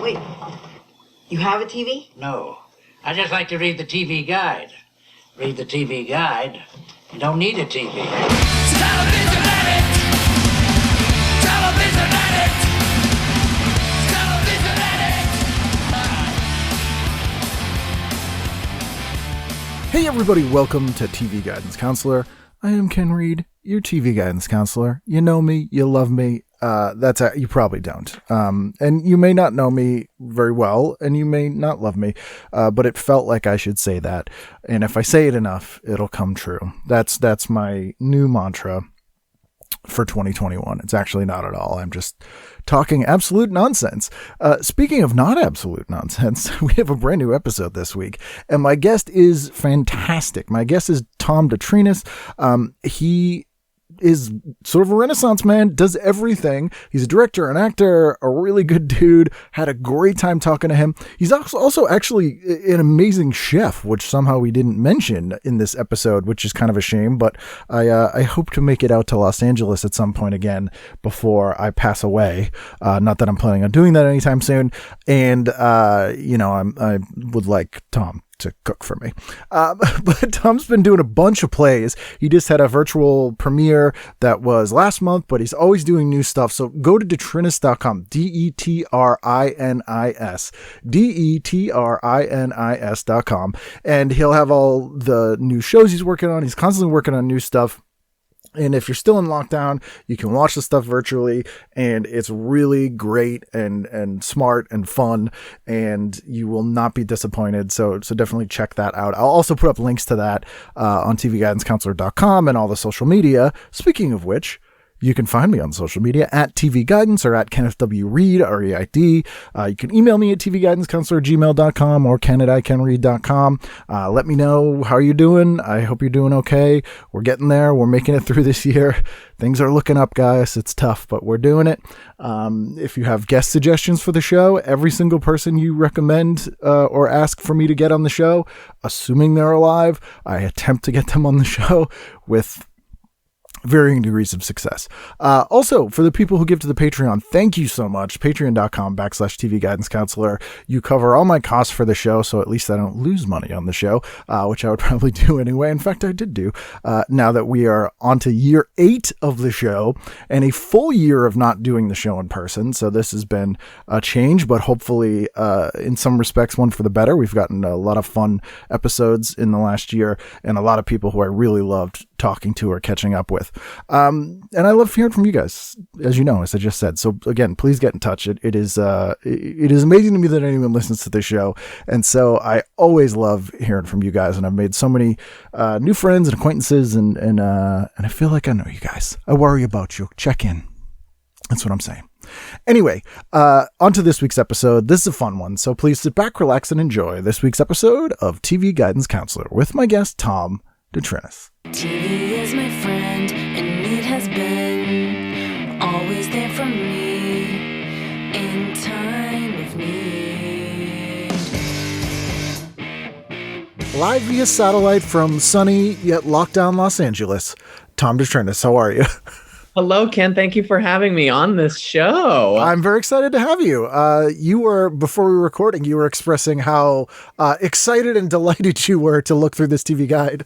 Wait, you have a TV? No. I just like to read the TV guide. Read the TV guide. You don't need a TV. Television addict! Television addict! Television addict! Hey everybody, welcome to TV Guidance Counselor. I am Ken Reed, your TV Guidance Counselor. You know me, you love me. You probably don't. And you may not know me very well, and you may not love me, but it felt like I should say that. And if I say it enough, it'll come true. That's my new mantra for 2021. It's actually not at all. I'm just talking absolute nonsense. Speaking of not absolute nonsense, we have a brand new episode this week, and my guest is fantastic. My guest is Tom DeTrinis. He is sort of a Renaissance man, does everything. He's a director, an actor, a really good dude. Had a great time talking to him. He's also actually an amazing chef, which somehow we didn't mention in this episode, which is kind of a shame, but I hope to make it out to Los Angeles at some point again before I pass away. Not that I'm planning on doing that anytime soon. And, I would like Tom to cook for me. But Tom's been doing a bunch of plays. He just had a virtual premiere that was last month, but he's always doing new stuff. So go to detrinis.com, DETRINIS, DETRINIS.com, and he'll have all the new shows he's working on. He's constantly working on new stuff. And if you're still in lockdown, you can watch the stuff virtually, and it's really great and smart and fun, and you will not be disappointed. So definitely check that out. I'll also put up links to that on tvguidancecounselor.com and all the social media. Speaking of which, you can find me on social media at TV Guidance or at Kenneth W. Reed, R-E-I-D. You can email me at tvguidancecounselor@gmail.com or ken@ikenreed.com. Let me know how you're doing. I hope you're doing okay. We're getting there. We're making it through this year. Things are looking up, guys. It's tough, but we're doing it. If you have guest suggestions for the show, every single person you recommend or ask for me to get on the show, assuming they're alive, I attempt to get them on the show with varying degrees of success. Also, for the people who give to the Patreon, thank you so much. Patreon.com/TV Guidance Counselor. You cover all my costs for the show, so at least I don't lose money on the show, which I would probably do anyway. In fact, I did do. Now that we are on to year 8 of the show and a full year of not doing the show in person. So this has been a change, but hopefully in some respects, one for the better. We've gotten a lot of fun episodes in the last year and a lot of people who I really loved talking to or catching up with. And I love hearing from you guys, as you know, as I just said. So again, please get in touch. It is amazing to me that anyone listens to this show. And so I always love hearing from you guys. And I've made so many new friends and acquaintances, and I feel like I know you guys. I worry about you. Check in. That's what I'm saying. Anyway, on to this week's episode. This is a fun one. So please sit back, relax, and enjoy this week's episode of TV Guidance Counselor with my guest, Tom DeTrinis. TV is my friend, and it has been always there for me in time of need. Live via satellite from sunny yet locked down Los Angeles, Tom DeTrinis. How are you? Hello, Ken. Thank you for having me on this show. I'm very excited to have you. You were, before we were recording, you were expressing how excited and delighted you were to look through this TV guide.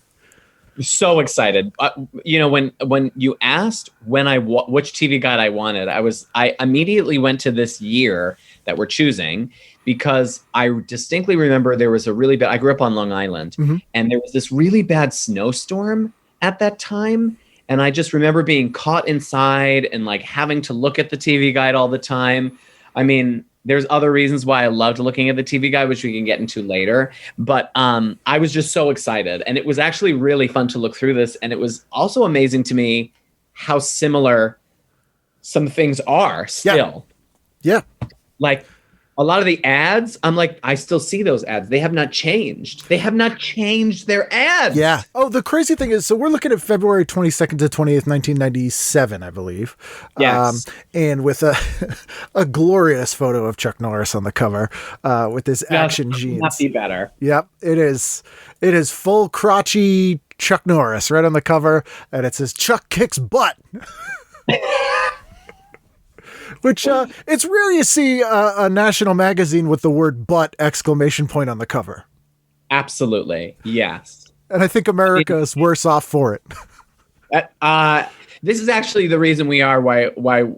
So excited. When you asked which TV guide I wanted, I immediately went to this year that we're choosing because I distinctly remember there was I grew up on Long Island, and there was this really bad snowstorm at that time. And I just remember being caught inside and like having to look at the TV guide all the time. I mean, there's other reasons why I loved looking at the TV guide, which we can get into later. But I was just so excited. And it was actually really fun to look through this. And it was also amazing to me how similar some things are still. Yeah. Like a lot of the ads, I'm like, I still see those ads. They have not changed. They have not changed their ads. Yeah. Oh, the crazy thing is, so we're looking at February 22nd to 20th, 1997, I believe. Yes. And with a glorious photo of Chuck Norris on the cover with his action jeans. Not be better. Yep. It is full crotchy Chuck Norris right on the cover. And it says Chuck kicks butt. Which it's rare you see a national magazine with the word "butt" exclamation point on the cover. Absolutely, yes. And I think America is worse off for it. This is actually the reason we are why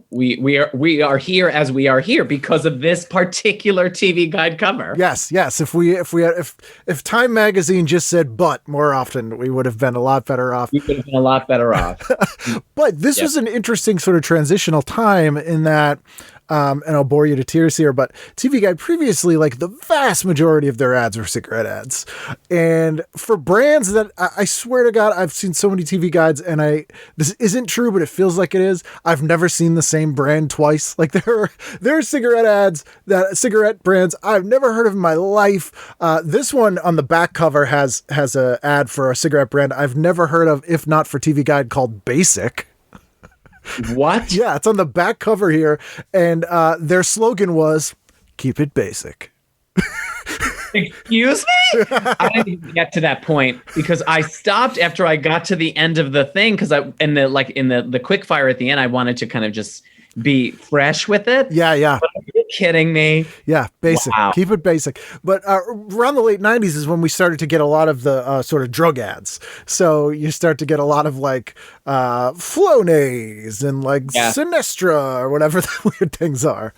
we are here as we are here, because of this particular TV Guide cover. Yes. If Time magazine just said "butt" more often, we would have been a lot better off. We could have been a lot better off. But this was an interesting sort of transitional time in that, and I'll bore you to tears here, but TV Guide previously, like the vast majority of their ads were cigarette ads. And for brands that I swear to God, I've seen so many TV Guides, and this isn't true, but it feels like it is. I've never seen the same brand twice. Like there are cigarette ads, cigarette brands I've never heard of in my life. This one on the back cover has a ad for a cigarette brand I've never heard of, if not for TV Guide, called Basic. What? Yeah, it's on the back cover here, and their slogan was "Keep it basic." Excuse me? I didn't even get to that point because I stopped after I got to the end of the thing, because in the quick fire at the end, I wanted to kind of just be fresh with it. Yeah. But are you kidding me? Yeah, basic. Wow. Keep it basic. But around the late 90s is when we started to get a lot of the sort of drug ads. So you start to get a lot of like Flonase and like Sinestra or whatever the weird things are.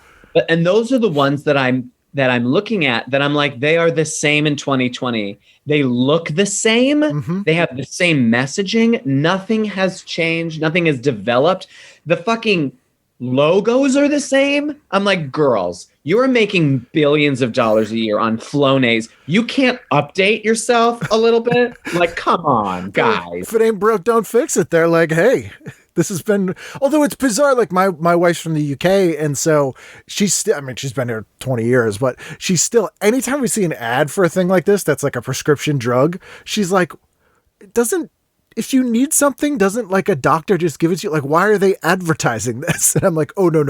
And those are the ones that I'm looking at, that I'm like, they are the same in 2020. They look the same. Mm-hmm. They have the same messaging. Nothing has changed. Nothing has developed. The fucking logos are the same. I'm like, girls, you are making billions of dollars a year on Flonase. You can't update yourself a little bit? Like, come on, guys. If it ain't broke, don't fix it. They're like, hey, this has been, although it's bizarre, like my wife's from the UK, and so she's still, I mean, she's been here 20 years, but she's still, anytime we see an ad for a thing like this, that's like a prescription drug, she's like, if you need something, doesn't like a doctor just give it to you? Like, why are they advertising this? And I'm like, oh, no.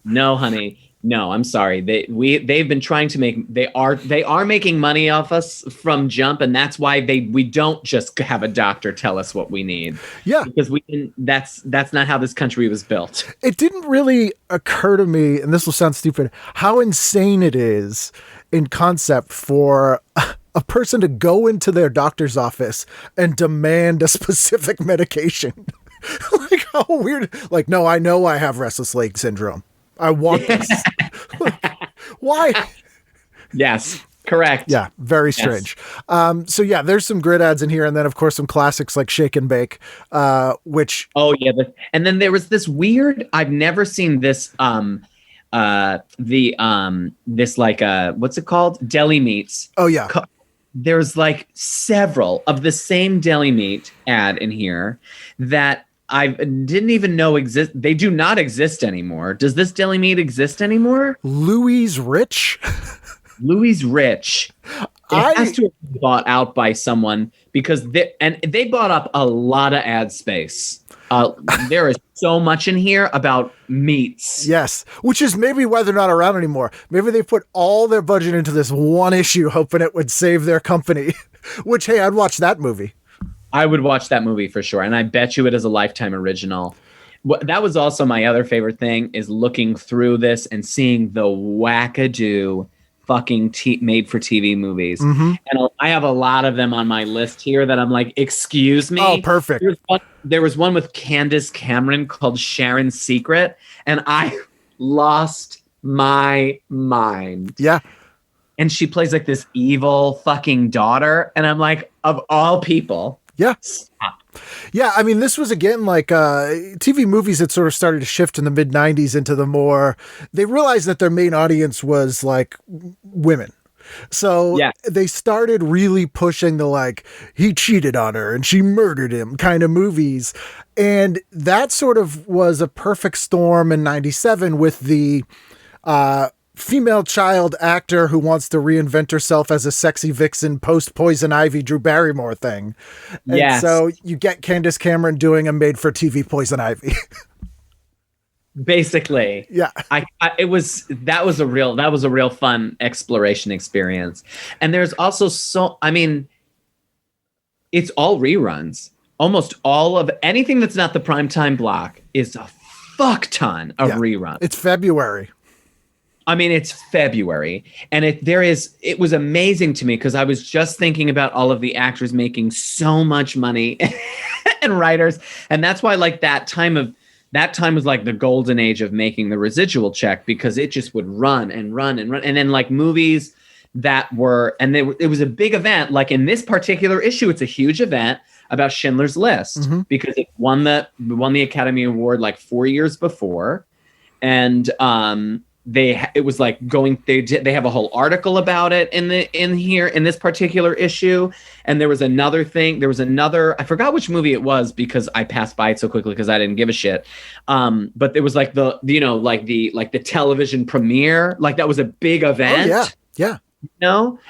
No, honey. No, I'm sorry. They've been trying to they are making money off us from jump, and that's why we don't just have a doctor tell us what we need. Yeah, because that's not how this country was built. It didn't really occur to me, and this will sound stupid, how insane it is in concept for a person to go into their doctor's office and demand a specific medication. Like, how weird. Like, no, I know I have restless leg syndrome. I want this. Why? Yes, correct. Yeah, very strange. Yes. So yeah, there's some grid ads in here, and then of course some classics like Shake and Bake, which. Oh yeah, and then there was this weird. I've never seen this. This like what's it called? Deli meats. Oh yeah. There's like several of the same deli meat ad in here that I didn't even know exist. They do not exist anymore. Does this deli meat exist anymore? Louis Rich. Louis Rich. It has to have been bought out by someone, because they bought up a lot of ad space. There is so much in here about meats. Yes, which is maybe why they're not around anymore. Maybe they put all their budget into this one issue, hoping it would save their company. Which, hey, I'd watch that movie. I would watch that movie for sure, and I bet you it is a Lifetime original. That was also my other favorite thing, is looking through this and seeing the wackadoo fucking made-for-TV movies. Mm-hmm. And I have a lot of them on my list here that I'm like, excuse me? Oh, perfect. There was one with Candance Cameron called Sharon's Secret, and I lost my mind. Yeah. And she plays like this evil fucking daughter, and I'm like, of all people. Yeah. Stop. Yeah, I mean, this was, again, like TV movies that sort of started to shift in the mid-90s into the more... They realized that their main audience was, like, women. So they started really pushing the, like, he cheated on her and she murdered him kind of movies. And that sort of was a perfect storm in 97 with the... female child actor who wants to reinvent herself as a sexy vixen post Poison Ivy Drew Barrymore thing. And so you get Candance Cameron doing a made for TV Poison Ivy. Basically. Yeah. That was a real fun exploration experience. And there's also it's all reruns. Almost all of anything that's not the primetime block is a fuck ton of reruns. It's February. I mean, it's February, and it was amazing to me because I was just thinking about all of the actors making so much money and writers, and that's why like that time was like the golden age of making the residual check, because it just would run and run and run, and then like movies that were, and it was a big event. Like in this particular issue, it's a huge event about Schindler's List because it won the Academy Award like 4 years before, and it was like they have a whole article about it in this particular issue. And there was another I forgot which movie it was because I passed by it so quickly because I didn't give a shit. But it was like the television premiere, like that was a big event. Oh, yeah.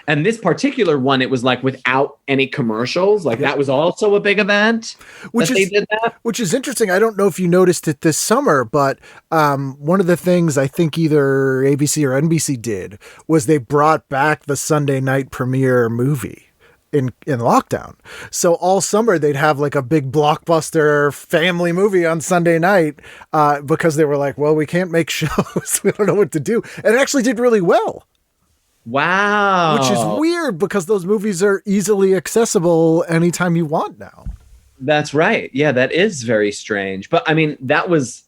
And this particular one, it was like without any commercials. Like that was also a big event. They did that. Which is interesting. I don't know if you noticed it this summer, but one of the things I think either ABC or NBC did was they brought back the Sunday night premiere movie in lockdown. So all summer they'd have like a big blockbuster family movie on Sunday night because they were like, well, we can't make shows. We don't know what to do. And it actually did really well. Wow. Which is weird because those movies are easily accessible anytime you want now. That's right. Yeah, that is very strange. But I mean, that was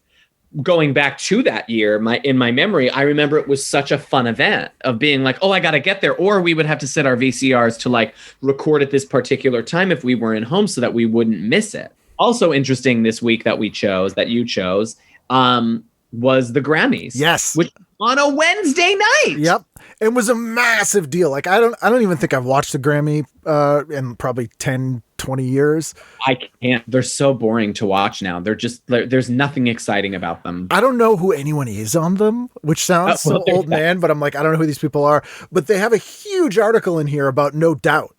going back to that year. In my memory, I remember it was such a fun event of being like, oh, I got to get there. Or we would have to set our VCRs to like record at this particular time if we were in home so that we wouldn't miss it. Also interesting this week that you chose, was the Grammys. Yes. Which on a Wednesday night. Yep. It was a massive deal. Like I don't even think I've watched a Grammy in probably 10, 20 years. I can't. They're so boring to watch now. There's nothing exciting about them. I don't know who anyone is on them, which sounds so old man, but I'm like, I don't know who these people are. But they have a huge article in here about No Doubt.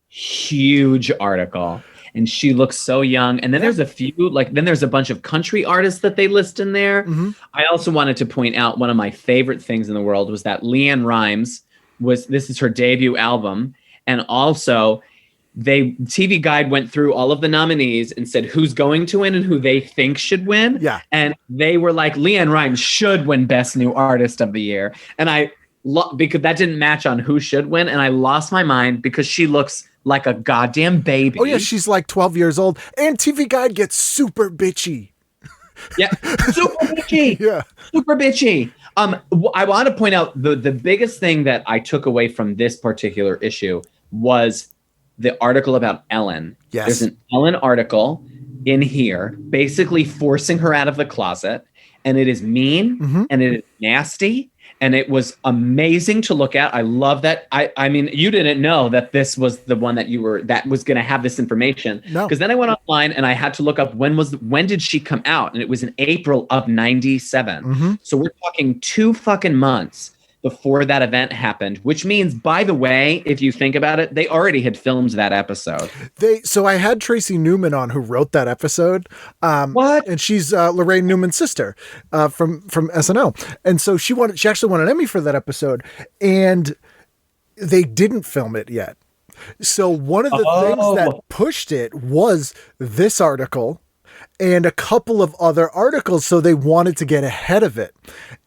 Huge article. And she looks so young. And then there's there's a bunch of country artists that they list in there. Mm-hmm. I also wanted to point out one of my favorite things in the world was that LeeAnn Rhymes this is her debut album. And also TV Guide went through all of the nominees and said who's going to win and who they think should win. Yeah. And they were like, LeeAnn Rhymes should win Best New Artist of the Year. And because that didn't match on who should win. And I lost my mind because she looks like a goddamn baby. Oh yeah, she's like 12 years old. And TV Guide gets super bitchy. Yeah, super bitchy. Yeah, super bitchy. I want to point out the biggest thing that I took away from this particular issue was the article about Ellen. Yes, there's an Ellen article in here, basically forcing her out of the closet, and it is mean and it is nasty. And it was amazing to look at. I love that. I mean, you didn't know that this was the one that was going to have this information. No. Because then I went online and I had to look up when did she come out? And it was in April of 97. Mm-hmm. So we're talking 2 fucking months before that event happened, which means, by the way, if you think about it, they already had filmed that episode. So I had Tracy Newman on who wrote that episode. What? And she's Lorraine Newman's sister from SNL. And so she actually won an Emmy for that episode, and they didn't film it yet. So one of the things that pushed it was this article and a couple of other articles. So they wanted to get ahead of it.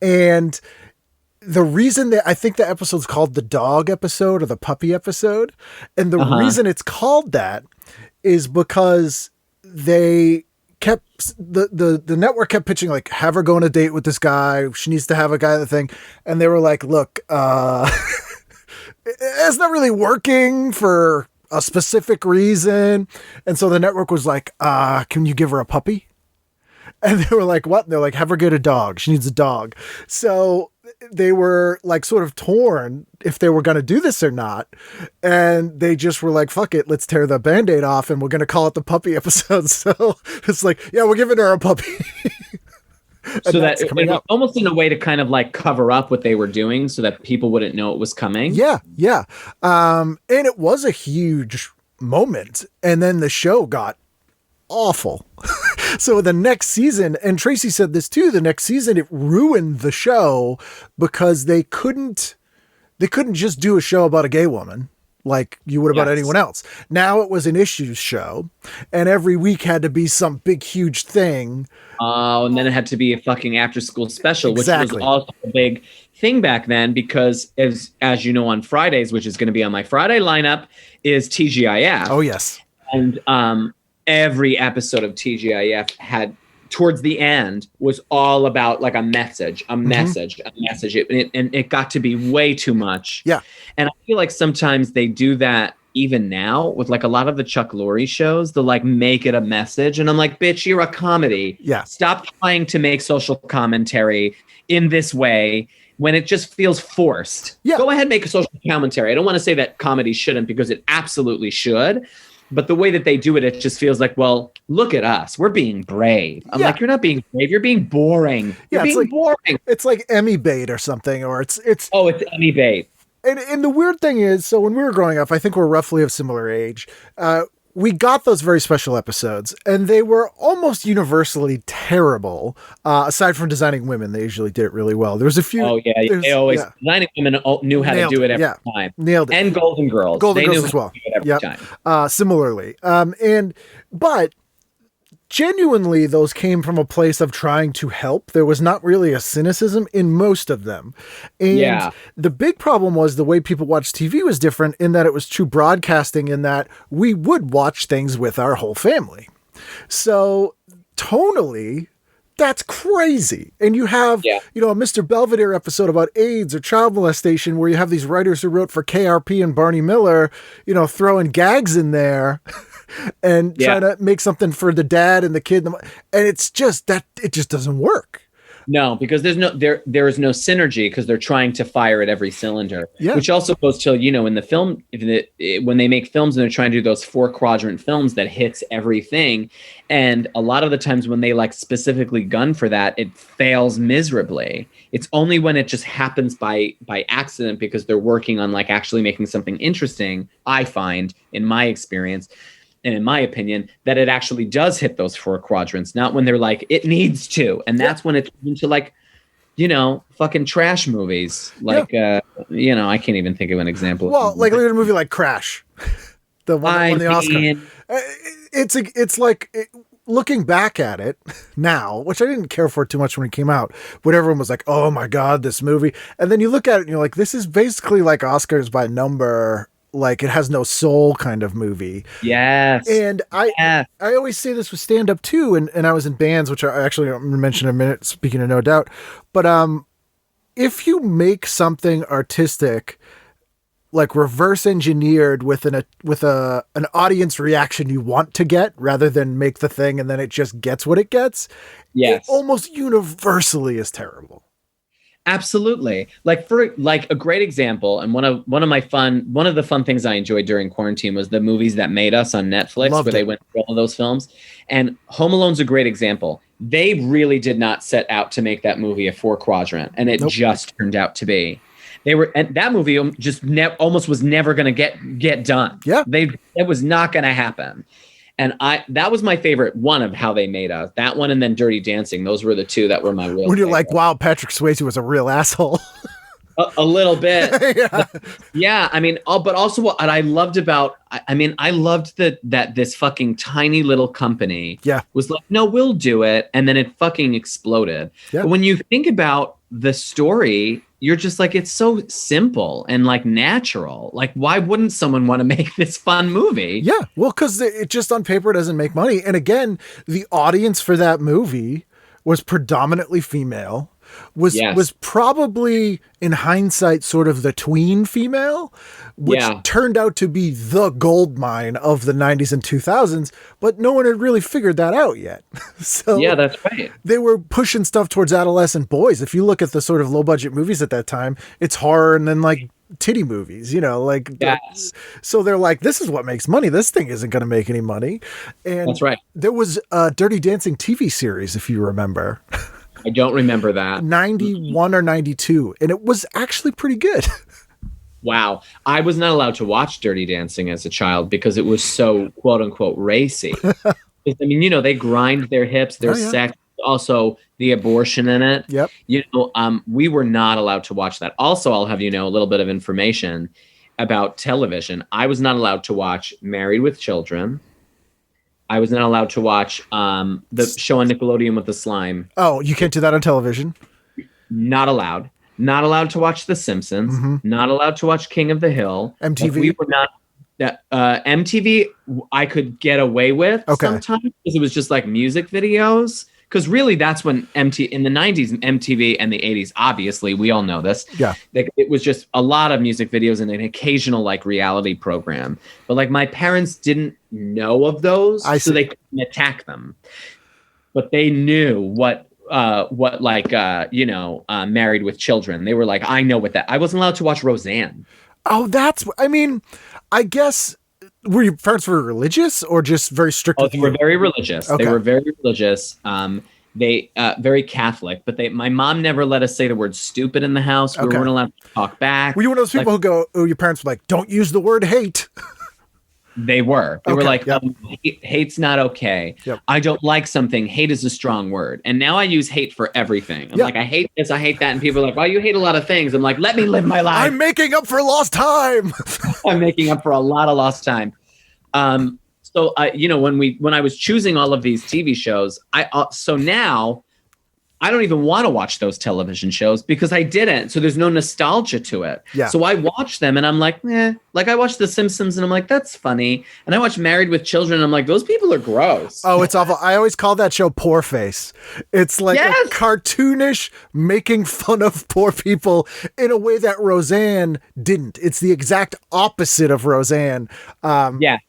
And the reason that I think the episode's called the dog episode or the puppy episode, and the reason it's called that is because they kept the network kept pitching like, have her go on a date with this guy. She needs to have a guy, the thing. And they were like, look, it's not really working for a specific reason. And so the network was like, can you give her a puppy? And they were like, what? And they're like, have her get a dog. She needs a dog. So they were like sort of torn if they were going to do this or not. And they just were like, fuck it, let's tear the Band-Aid off and we're going to call it the puppy episode. So it's like, yeah, we're giving her a puppy. So that it was almost in a way to kind of like cover up what they were doing so that people wouldn't know it was coming. Yeah. Yeah. And it was a huge moment. And then the show got awful. So the next season, and Tracy said this too, the next season it ruined the show because they couldn't just do a show about a gay woman. like you would about Yes. anyone else. Now it was an issues show, and every week had to be some big, huge thing. Oh, and then it had to be a fucking after-school special, Exactly. which was also a big thing back then because, as you know, on Fridays, which is going to be on my Friday lineup, is TGIF. Oh, yes. And every episode of TGIF had, towards the end, was all about like a message. And it got to be way too much. Yeah. And I feel like sometimes they do that even now with like a lot of the Chuck Lorre shows. They'll like make it a message. And I'm like, bitch, you're a comedy. Yeah. Stop trying to make social commentary in this way when it just feels forced. Yeah. Go ahead and make a social commentary. I don't want to say that comedy shouldn't, because it absolutely should. But the way that they do it, it just feels like, well, look at us. We're being brave. I'm like, you're not being brave. You're being boring. You're being boring. It's like Emmy bait or something, or it's Oh, it's Emmy bait. And the weird thing is, so when we were growing up, I think we're roughly of similar age. We got those very special episodes, and they were almost universally terrible. Aside from Designing Women, they usually did it really well. There was a few. Oh yeah, they always Designing Women knew how to do it every time. Nailed it. And Golden Girls. Golden they Girls knew as how well. to do it every time. Similarly, but genuinely, those came from a place of trying to help. There was not really a cynicism in most of them. And the big problem was the way people watched TV was different in that it was true broadcasting, in that we would watch things with our whole family. So tonally, that's crazy. And you have, a Mr. Belvedere episode about AIDS or child molestation where you have these writers who wrote for KRP and Barney Miller, throwing gags in there and trying to make something for the dad and the kid. And it's just that it just doesn't work. No, because there is no synergy, because they're trying to fire at every cylinder. Yeah. Which also goes to, in the film, when they make films and they're trying to do those 4-quadrant films that hits everything. And a lot of the times when they like specifically gun for that, it fails miserably. It's only when it just happens by accident, because they're working on like actually making something interesting, I find, in my experience, and in my opinion, that it actually does hit those 4 quadrants, not when they're like, it needs to. And that's when it's into like, fucking trash movies. Like, I can't even think of an example. Well, like a movie like Crash, the one that won the Oscar. It's like, looking back at it now, which I didn't care for too much when it came out, but everyone was like, oh my God, this movie. And then you look at it and you're like, this is basically like Oscars by number. Like, it has no soul kind of movie. Yes. And I always say this with stand-up too, and I was in bands, which I actually I'm going to mention in a minute, speaking of No Doubt. But if you make something artistic, like reverse engineered with an audience reaction you want to get, rather than make the thing and then it just gets what it gets, it almost universally is terrible. Absolutely. Like a great example, and one of the fun things I enjoyed during quarantine was the Movies That Made Us on Netflix, where they went through all of those films. And Home Alone's a great example. They really did not set out to make that movie a 4-quadrant, and it just turned out to be. And that movie just almost was never going to get done. Yeah, it was not going to happen. And that was my favorite one of how they made us. That one, and then Dirty Dancing. Those were the two that were my real. When you're favorite. Like, wow, Patrick Swayze was a real asshole. a little bit. Yeah. I mean, but also what I loved about, I loved that this fucking tiny little company was like, no, we'll do it. And then it fucking exploded. Yeah. But when you think about the story, you're just like, it's so simple and like natural. Like, why wouldn't someone want to make this fun movie? Yeah. Well, because it just on paper doesn't make money. And again, the audience for that movie was predominantly female, was probably in hindsight sort of the tween female, which turned out to be the gold mine of the 90s and 2000s, but no one had really figured that out yet. So yeah, that's right. They were pushing stuff towards adolescent boys. If you look at the sort of low budget movies at that time, it's horror and then like titty movies, so they're like, this is what makes money. This thing isn't going to make any money. And that's right. There was a Dirty Dancing TV series, if you remember. I don't remember that. 91 or 92. And it was actually pretty good. Wow. I was not allowed to watch Dirty Dancing as a child because it was so quote unquote racy. I mean, they grind their hips, there's sex, also the abortion in it. Yep. We were not allowed to watch that. Also, I'll have a little bit of information. about television. I was not allowed to watch Married with Children. I was not allowed to watch the show on Nickelodeon with the slime. Oh, you can't do that on television. Not allowed. Not allowed to watch The Simpsons. Mm-hmm. Not allowed to watch King of the Hill. MTV. Like, we were not. MTV, I could get away with sometimes because it was just like music videos. Because really, that's when in the 90s, MTV and the 80s, obviously, we all know this. Yeah. It was just a lot of music videos and an occasional like reality program. But like my parents didn't know of those, so they couldn't attack them. But they knew what Married with Children. They were like, I know what that. I wasn't allowed to watch Roseanne. Oh, I guess, were your parents very religious or just very strict? Oh, they were very religious. Okay. They were very religious. They very Catholic, but my mom never let us say the word stupid in the house. We weren't allowed to talk back. Were you one of those people who your parents were like, don't use the word hate? They were. They were like, yep. Hate's not okay. Yep. I don't like something. Hate is a strong word. And now I use hate for everything. I'm like, I hate this, I hate that. And people are like, well, you hate a lot of things. I'm like, let me live my life. I'm making up for lost time. I'm making up for a lot of lost time. So when I was choosing all of these TV shows, so now I don't even want to watch those television shows because I didn't. So there's no nostalgia to it. Yeah. So I watch them and I'm like, like I watched The Simpsons and I'm like, that's funny. And I watch Married with Children and I'm like, those people are gross. Oh, it's awful. I always call that show Poor Face. It's like a cartoonish making fun of poor people in a way that Roseanne didn't. It's the exact opposite of Roseanne. And yeah.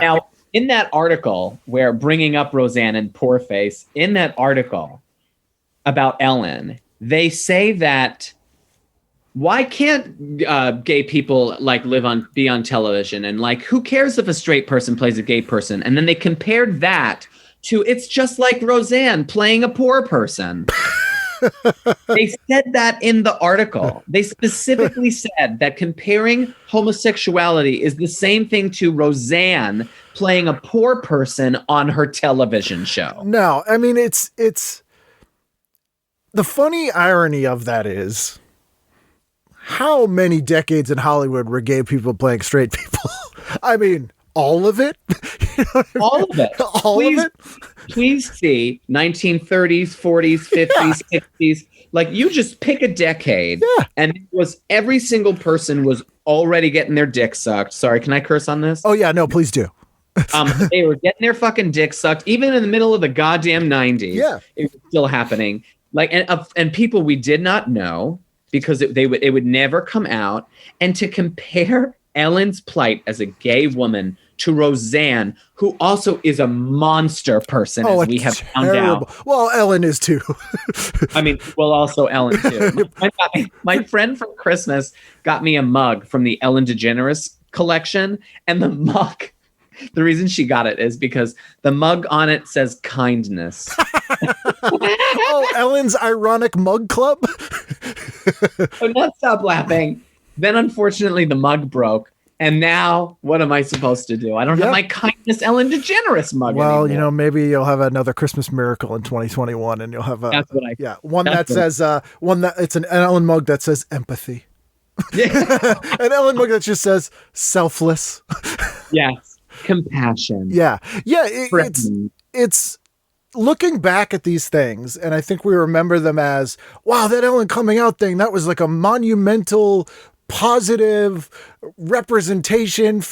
Now, in that article where bringing up Roseanne and Poor Face, in that article about Ellen, they say that why can't gay people like be on television, and like who cares if a straight person plays a gay person? And then they compared that to it's just like Roseanne playing a poor person. They said that in the article. They specifically said that comparing homosexuality is the same thing to Roseanne playing a poor person on her television show. No, I mean, it's the funny irony of that is how many decades in Hollywood were gay people playing straight people? I mean, all of it? You know what I mean? All of it. All of it? Please see 1930s, 40s, 50s, 60s. Like you just pick a decade and it was every single person was already getting their dick sucked. Sorry, can I curse on this? Oh yeah, no, please do. They were getting their fucking dick sucked even in the middle of the goddamn 90s. Yeah. It was still happening. Like and people we did not know because it would never come out. And to compare Ellen's plight as a gay woman to Roseanne, who also is a monster person, as we have found out. Well, Ellen is too. I mean, well, also Ellen too. My friend from Christmas got me a mug from the Ellen DeGeneres collection, and the mug. The reason she got it is because the mug on it says kindness. Oh, Ellen's ironic mug club. Oh, not stop laughing. Then unfortunately the mug broke. And now what am I supposed to do? I don't have my kindness Ellen DeGeneres mug anymore. Well, maybe you'll have another Christmas miracle in 2021 and you'll have That's what it's an Ellen mug that says empathy. Yeah. An Ellen mug that just says selfless. Yes. Compassion. Yeah. Yeah. It's looking back at these things, and I think we remember them as, wow, that Ellen coming out thing, that was like a monumental, positive representation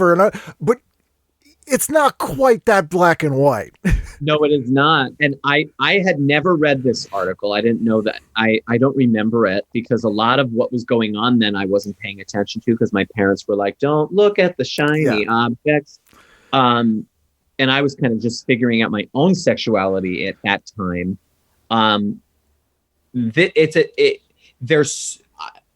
but it's not quite that black and white. No, it is not. And I had never read this article. I didn't know that. I don't remember it because a lot of what was going on then I wasn't paying attention to because my parents were like, don't look at the shiny objects. And I was kind of just figuring out my own sexuality at that time.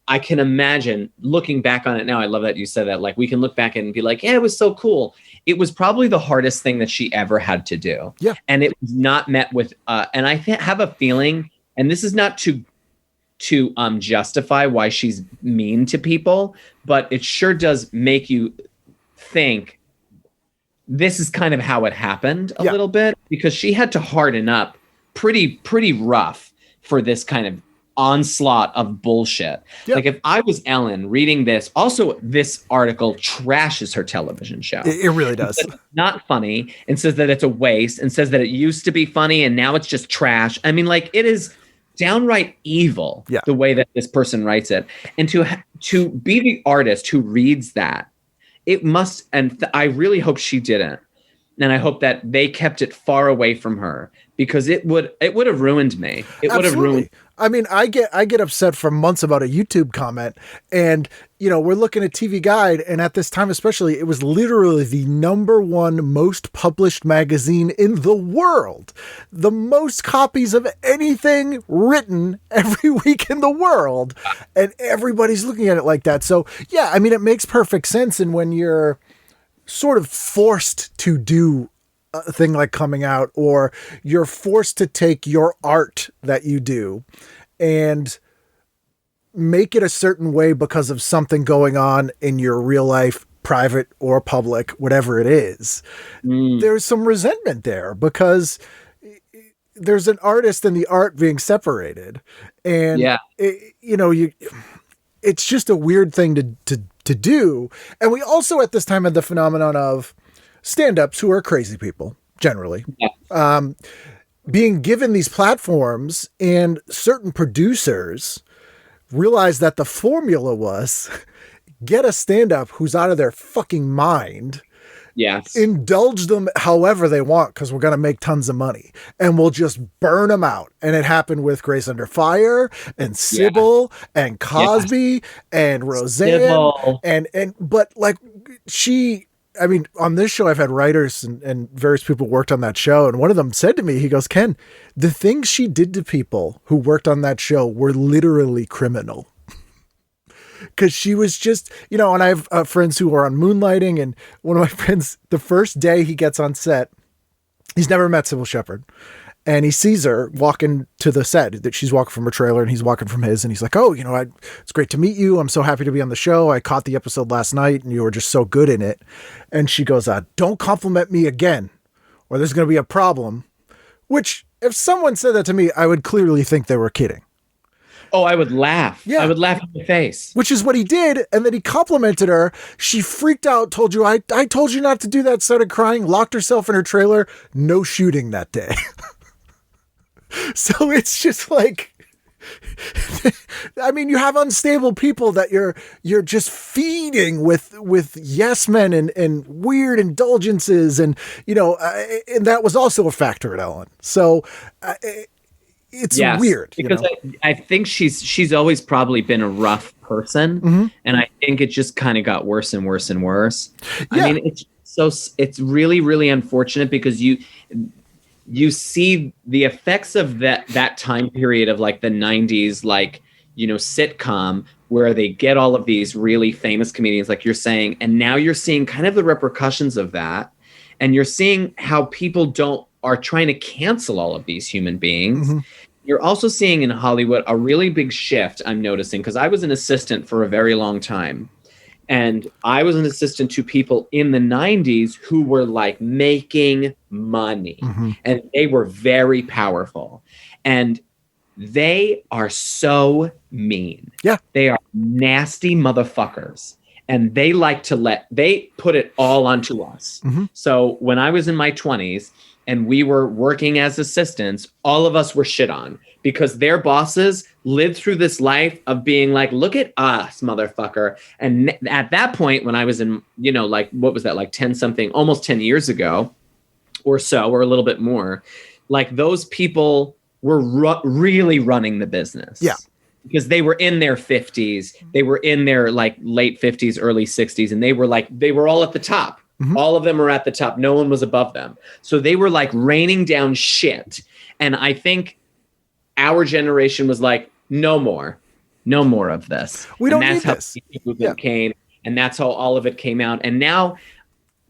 I can imagine looking back on it now. I love that you said that. Like we can look back and be like, yeah, it was so cool. It was probably the hardest thing that she ever had to do. Yeah. And it was not met with, and I have a feeling, and this is not to justify why she's mean to people, but it sure does make you think this is kind of how it happened a little bit, because she had to harden up pretty rough for this kind of onslaught of bullshit. Yep. Like if I was Ellen reading this, also this article trashes her television show. It really does. It's not funny, and says that it's a waste, and says that it used to be funny and now it's just trash. I mean, like, it is downright evil, the way that this person writes it. And to be the artist who reads that, it must, and I really hope she didn't. And I hope that they kept it far away from her, because it would have ruined me. It would have ruined. I mean, I get upset for months about a YouTube comment, and we're looking at TV Guide, and at this time especially, it was literally the #1 most published magazine in the world, the most copies of anything written every week in the world, and everybody's looking at it like that. So yeah, I mean, it makes perfect sense, and when you're sort of forced to do a thing like coming out, or you're forced to take your art that you do and make it a certain way because of something going on in your real life, private or public, whatever it is, there's some resentment there, because there's an artist and the art being separated. And it's just a weird thing to do. And we also at this time had the phenomenon of stand-ups, who are crazy people generally, being given these platforms, and certain producers realized that the formula was get a stand-up who's out of their fucking mind. Yes. Indulge them however they want, because we're going to make tons of money, and we'll just burn them out. And it happened with Grace Under Fire and Cybill and Cosby and Roseanne. But like on this show, I've had writers and various people worked on that show. And one of them said to me, he goes, Ken, the things she did to people who worked on that show were literally criminal. Because she was just, and I have friends who are on moonlighting, and one of my friends, the first day he gets on set, he's never met Cybill Shepherd, and he sees her walking to the set, that she's walking from her trailer and he's walking from his, and he's like, oh, it's great to meet you. I'm so happy to be on the show. I caught the episode last night and you were just so good in it. And she goes, don't compliment me again, or there's going to be a problem. Which, if someone said that to me, I would clearly think they were kidding. Oh, I would laugh. Yeah. I would laugh in your face. Which is what he did. And then he complimented her. She freaked out, told you, I told you not to do that, started crying, locked herself in her trailer. No shooting that day. So it's just like, I mean, you have unstable people that you're just feeding with yes men and weird indulgences. And, and that was also a factor at Ellen. So, it's weird because I think she's always probably been a rough person, and I think it just kind of got worse and worse and worse. Yeah. I mean, it's really, really unfortunate, because you see the effects of that time period of like the 90s, like, sitcom, where they get all of these really famous comedians, like you're saying, and now you're seeing kind of the repercussions of that, and you're seeing how people are trying to cancel all of these human beings. You're also seeing in Hollywood a really big shift, I'm noticing, because I was an assistant for a very long time. And I was an assistant to people in the 90s who were like making money. And they were very powerful. And they are so mean. Yeah. They are nasty motherfuckers. And they like they put it all onto us. So when I was in my 20s, and we were working as assistants, all of us were shit on, because their bosses lived through this life of being like, look at us, motherfucker. And at that point, when I was in, like, what was that, like 10 something, almost 10 years ago or so, or a little bit more, like those people were really running the business. Yeah. Because they were in their 50s, they were in their like late 50s, early 60s, and they were all at the top. All of them were at the top. No one was above them. So they were like raining down shit. And I think our generation was like, no more of this. We don't need this. Movement came, and that's how all of it came out. And now,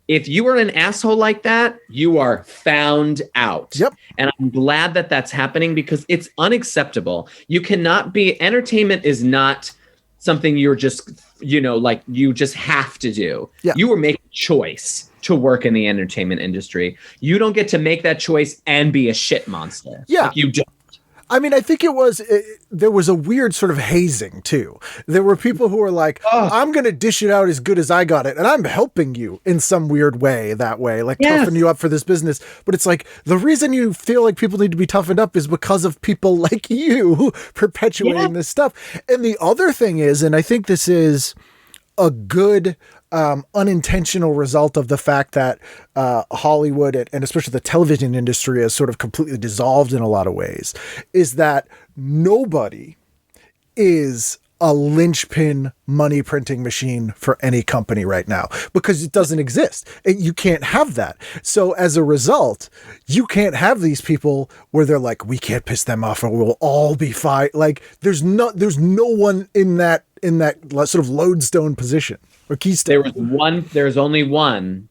if you are an asshole like that, you are found out. Yep. And I'm glad that that's happening, because it's unacceptable. You cannot be, entertainment is not something you're just, like you just have to do. Yeah. You were making a choice to work in the entertainment industry. You don't get to make that choice and be a shit monster. Yeah. Like, you don't. I mean, I think there was a weird sort of hazing too. There were people who were like, I'm going to dish it out as good as I got it. And I'm helping you in some weird way that way, like toughen you up for this business. But it's like, the reason you feel like people need to be toughened up is because of people like you perpetuating this stuff. And the other thing is, and I think this is a good unintentional result of the fact that Hollywood and especially the television industry has sort of completely dissolved in a lot of ways, is that nobody is a linchpin money printing machine for any company right now because it doesn't exist. You can't have that. So as a result, you can't have these people where they're like, we can't piss them off or we'll all be fine. Like there's no one in that sort of lodestone position or keystone. There's only one.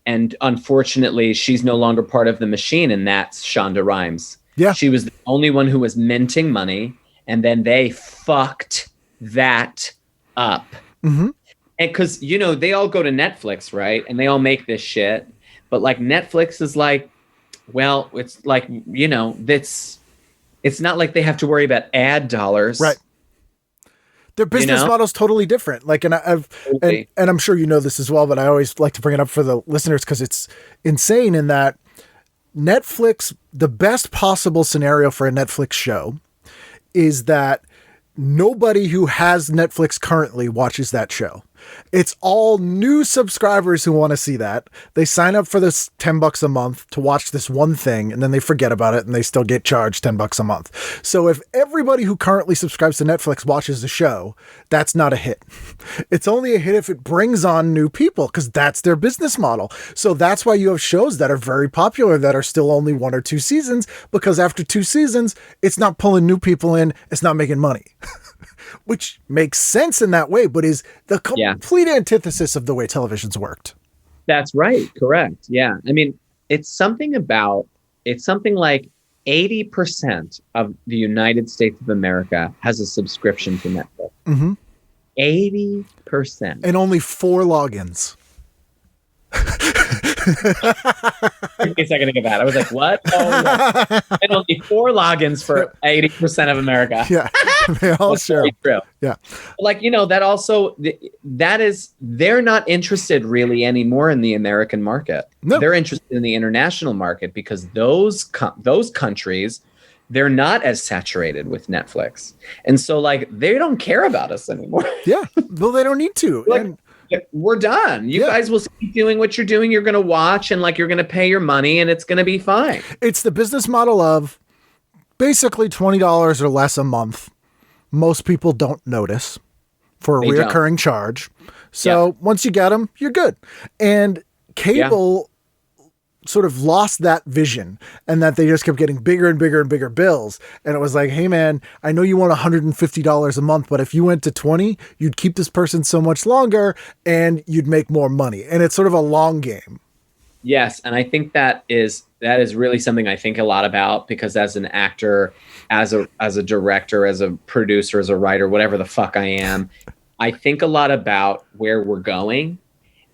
And unfortunately, she's no longer part of the machine. And that's Shonda Rhimes. Yeah. She was the only one who was minting money. And then they fucked that up. Mm-hmm. And because, they all go to Netflix, right? And they all make this shit. But like Netflix is like, well, it's like, it's not like they have to worry about ad dollars. Right. Their business model's totally different. Like, and I'm sure you know this as well, but I always like to bring it up for the listeners because it's insane in that Netflix, the best possible scenario for a Netflix show is that nobody who has Netflix currently watches that show. It's all new subscribers who want to see that. They sign up for this $10 a month to watch this one thing, and then they forget about it and they still get charged $10 a month. So if everybody who currently subscribes to Netflix watches the show, that's not a hit. It's only a hit if it brings on new people because that's their business model. So that's why you have shows that are very popular that are still only 1 or 2 seasons, because after 2 seasons, it's not pulling new people in. It's not making money. Which makes sense in that way, but is the complete antithesis of the way television's worked. That's right. Correct. Yeah. I mean, it's something like 80% of the United States of America has a subscription to Netflix. Mm-hmm. 80%. And only 4 logins. Took me a second to get that. I was like, what? Oh, yeah. And only 4 logins for 80% of America. Yeah. They all share. True. Yeah. Like, that also, they're not interested really anymore in the American market. No. They're interested in the international market because those countries, they're not as saturated with Netflix. And so like, they don't care about us anymore. Yeah. Well, they don't need to. Like, we're done. You guys will keep doing what you're doing. You're going to watch and like, you're going to pay your money and it's going to be fine. It's the business model of basically $20 or less a month. Most people don't notice for a reoccurring charge. So once you get them, you're good. And cable sort of lost that vision and that they just kept getting bigger and bigger and bigger bills. And it was like, hey man, I know you want $150 a month, but if you went to 20, you'd keep this person so much longer and you'd make more money. And it's sort of a long game. Yes. And I think that is really something I think a lot about because as an actor, as a director, as a producer, as a writer, whatever the fuck I am, I think a lot about where we're going.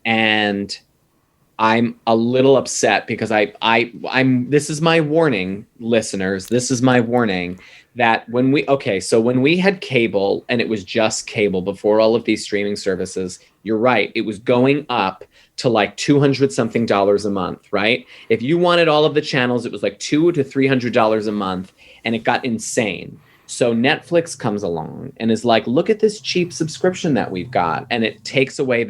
And I'm a little upset because I'm this is my warning, listeners. This is my warning that when we had cable and it was just cable before all of these streaming services, you're right. It was going up to like $200 something a month, right? If you wanted all of the channels, it was like $200 to $300 a month and it got insane. So Netflix comes along and is like, look at this cheap subscription that we've got. And it takes away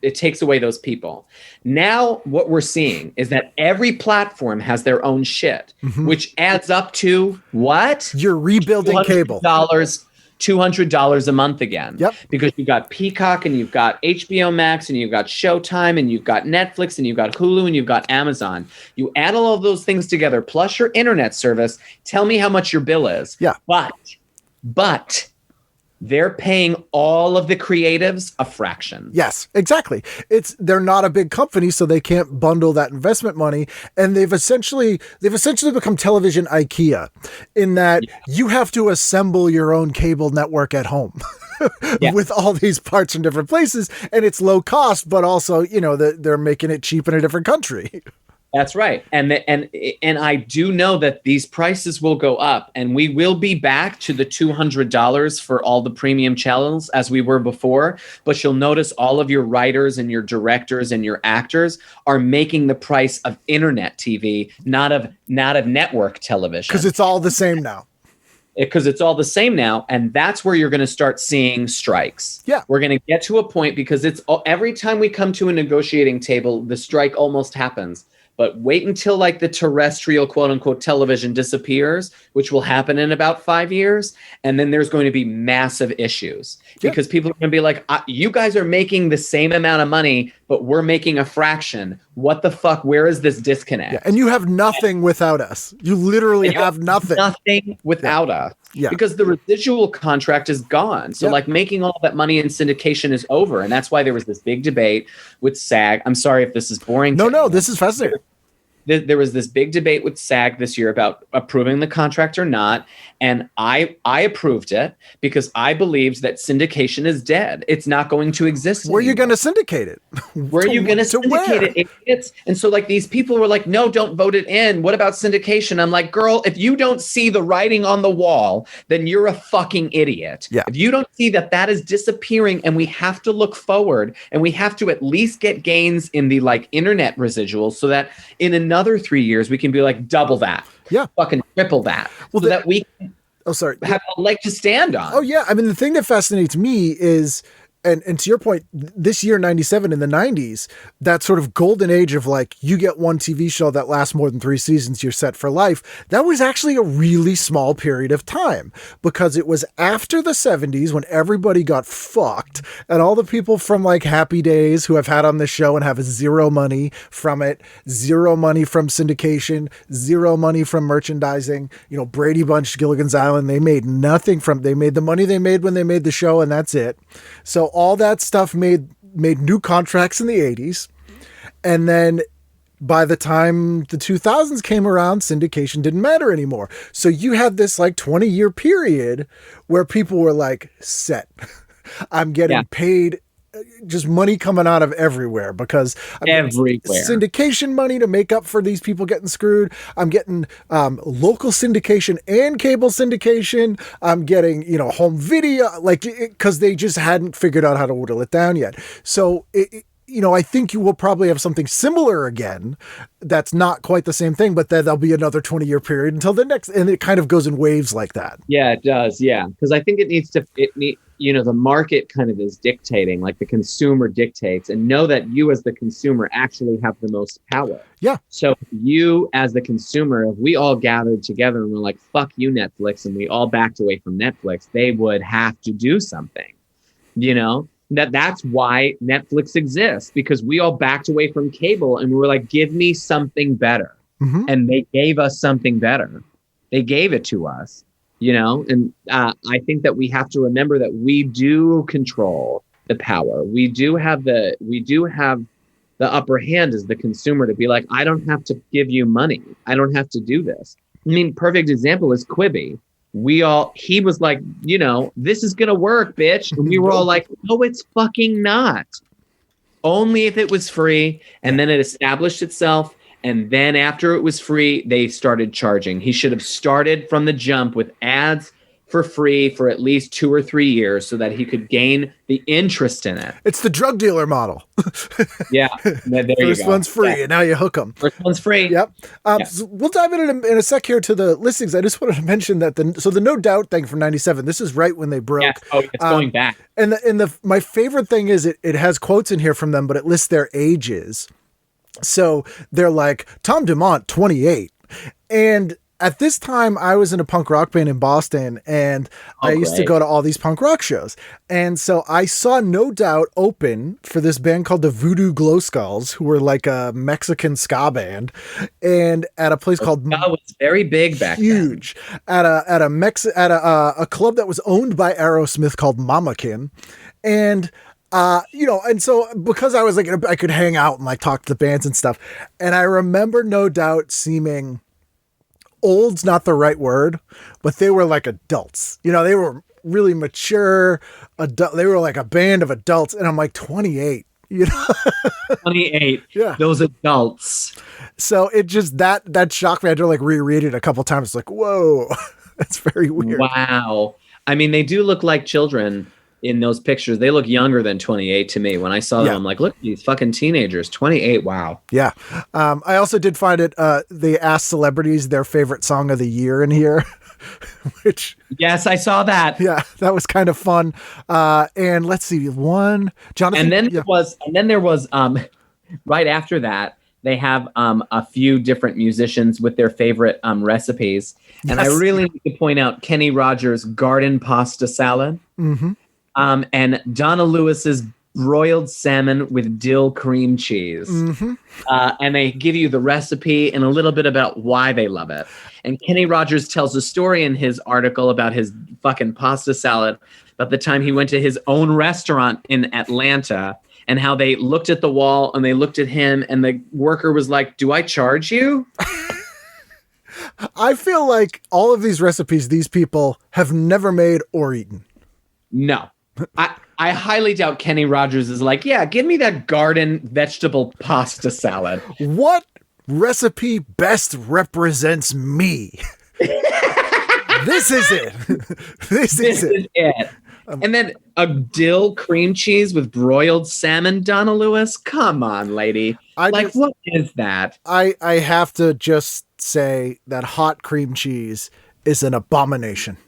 it takes away those people. Now, what we're seeing is that every platform has their own shit, which adds up to what? You're rebuilding cable. $200 a month again. Yep. Because you've got Peacock and you've got HBO Max and you've got Showtime and you've got Netflix and you've got Hulu and you've got Amazon. You add all of those things together, plus your internet service. Tell me how much your bill is. Yeah. But they're paying all of the creatives a fraction. Yes, exactly. They're not a big company, so they can't bundle that investment money. And they've essentially become television IKEA in that you have to assemble your own cable network at home with all these parts from different places. And it's low cost, but also, they're making it cheap in a different country. That's right. And I do know that these prices will go up, and we will be back to the $200 for all the premium channels as we were before. But you'll notice all of your writers and your directors and your actors are making the price of internet TV, not of network television. Because it's all the same now. Because it's all the same now, and that's where you're going to start seeing strikes. Yeah. We're going to get to a point, because it's every time we come to a negotiating table, the strike almost happens. But wait until like the terrestrial quote unquote television disappears, which will happen in about 5 years. And then there's going to be massive issues because people are going to be like, you guys are making the same amount of money, but we're making a fraction. What the fuck? Where is this disconnect? Yeah. And you have nothing without us. You literally have nothing. Nothing without us. Yeah. Because the residual contract is gone. So like making all that money in syndication is over. And that's why there was this big debate with SAG. I'm sorry if this is boring. No, this is fascinating. There was this big debate with SAG this year about approving the contract or not. And I approved it because I believed that syndication is dead. It's not going to exist anymore. Where are you going to syndicate it? Where are you going to syndicate it? Idiots? And so like these people were like, no, don't vote it in. What about syndication? I'm like, girl, if you don't see the writing on the wall, then you're a fucking idiot. Yeah. If you don't see that is disappearing and we have to look forward and we have to at least get gains in the like internet residuals so that in another 3 years we can be like double that. Yeah. Fucking triple that. Well, so that we can have a leg to stand on. Oh, yeah. I mean, the thing that fascinates me is, and to your point, this year, 97 in the 90s, that sort of golden age of like, you get one TV show that lasts more than 3 seasons, you're set for life. That was actually a really small period of time because it was after the 70s when everybody got fucked and all the people from like Happy Days who have had on this show and have zero money from it, zero money from syndication, zero money from merchandising, Brady Bunch, Gilligan's Island, they made nothing they made the money they made when they made the show and that's it. So all that stuff made new contracts in the 80s. And then by the time the 2000s came around, syndication didn't matter anymore. So you had this like 20-year period where people were like, set. I'm getting paid, just money coming out of everywhere because I'm getting syndication money to make up for these people getting screwed. I'm getting local syndication and cable syndication. I'm getting, home video, because they just hadn't figured out how to whittle it down yet. So, I think you will probably have something similar again. That's not quite the same thing, but then there'll be another 20-year period until the next, and it kind of goes in waves like that. Yeah, it does. Yeah. Because I think the market kind of is dictating, like the consumer dictates, and know that you as the consumer actually have the most power. Yeah. So you as the consumer, if we all gathered together and were like, fuck you, Netflix, and we all backed away from Netflix, they would have to do something, That's why Netflix exists, because we all backed away from cable and we were like, give me something better. Mm-hmm. And they gave us something better. They gave it to us, and I think that we have to remember that we do control the power. We do have the upper hand as the consumer to be like, I don't have to give you money. I don't have to do this. I mean, perfect example is Quibi. He was like, this is going to work, bitch. And we were all like, no, it's fucking not. Only if it was free. And then it established itself. And then after it was free, they started charging. He should have started from the jump with ads for free for at least 2 or 3 years so that he could gain the interest in it. It's the drug dealer model. Yeah. There you go. First one's free, and now you hook them. First one's free. Yep. So we'll dive in a sec here to the listings. I just wanted to mention that the No Doubt thing from 97, this is right when they broke. Yes. Oh, it's going back. And my favorite thing is it has quotes in here from them, but it lists their ages. So they're like, Tom DeMont, 28. And at this time, I was in a punk rock band in Boston, and I used to go to all these punk rock shows. And so I saw No Doubt open for this band called the Voodoo Glow Skulls, who were like a Mexican ska band, and at a place called Ska was very big back huge then. at a club that was owned by Aerosmith called Mamakin, and. And so because I was like, I could hang out and like talk to the bands and stuff. And I remember No Doubt seeming old's not the right word, but they were like adults, they were really mature adult. They were like a band of adults. And I'm like 28. You know? 28. Yeah. Those adults. So it just that shocked me. I had to like reread it a couple times. It's like, whoa, that's very weird. Wow. I mean, they do look like children in those pictures. They look younger than 28 to me. When I saw them, I'm like, look, these fucking teenagers. 28. Wow. Yeah. I also did find it. They asked celebrities their favorite song of the year in here, which. Yes, I saw that. Yeah, that was kind of fun. And let's see, Jonathan. And then there was right after that, they have a few different musicians with their favorite recipes. And I really need to point out Kenny Rogers' garden pasta salad. Mm-hmm. And Donna Lewis's broiled salmon with dill cream cheese. Mm-hmm. And they give you the recipe and a little bit about why they love it. And Kenny Rogers tells a story in his article about his fucking pasta salad, about the time he went to his own restaurant in Atlanta and how they looked at the wall and they looked at him and the worker was like, "Do I charge you?" I feel like all of these recipes, these people have never made or eaten. No. I highly doubt Kenny Rogers is like, yeah, give me that garden vegetable pasta salad. What recipe best represents me? This is it. This is it. And then a dill cream cheese with broiled salmon, Donna Lewis? Come on, lady. What is that? I have to just say that hot cream cheese is an abomination.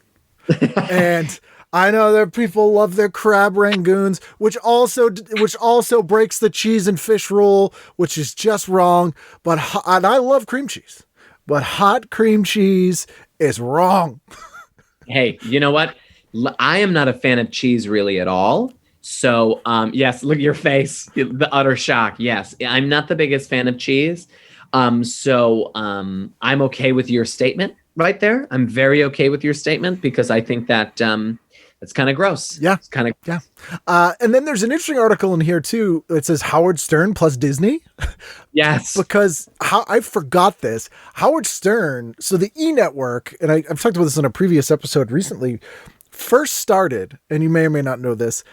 And I know that people love their crab rangoons, which also breaks the cheese and fish rule, which is just wrong. And I love cream cheese, but hot cream cheese is wrong. Hey, you know what? I am not a fan of cheese really at all. So, yes, look at your face, the utter shock. Yes, I'm not the biggest fan of cheese. So I'm okay with your statement right there. I'm very okay with your statement because I think that it's kind of gross. Yeah. It's kind of. Yeah. And then there's an interesting article in here too. It says Howard Stern plus Disney. Yes. Because I forgot this. Howard Stern. So the E! Network, and I've talked about this in a previous episode recently, first started, and you may or may not know this,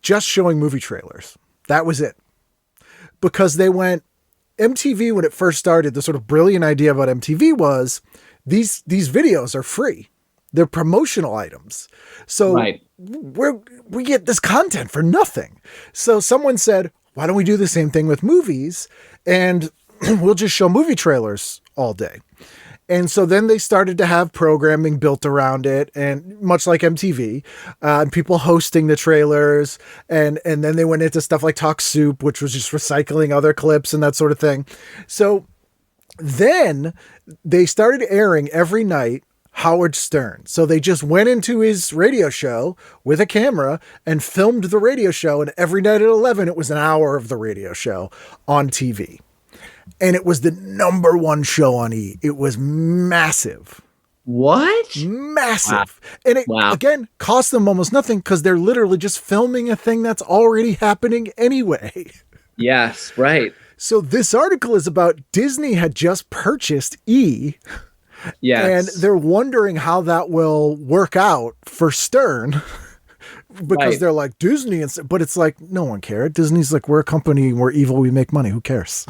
just showing movie trailers. That was it. Because they went, MTV, when it first started, the sort of brilliant idea about MTV was these videos are free. They're promotional items. So we get this content for nothing. So someone said, why don't we do the same thing with movies? And we'll just show movie trailers all day. And so then they started to have programming built around it, and much like MTV, and people hosting the trailers. And then they went into stuff like Talk Soup, which was just recycling other clips and that sort of thing. So then they started airing every night Howard Stern. So they just went into his radio show with a camera and filmed the radio show. And every night at 11, it was an hour of the radio show on TV. And it was the number one show on E! It was massive. What? Massive. Wow. And it, again, cost them almost nothing because they're literally just filming a thing that's already happening anyway. Yes, right. So this article is about Disney had just purchased E! Yes. And they're wondering how that will work out for Stern. Because they're like Disney, but it's like, no one cared. Disney's like, we're a company, we're evil, we make money. Who cares?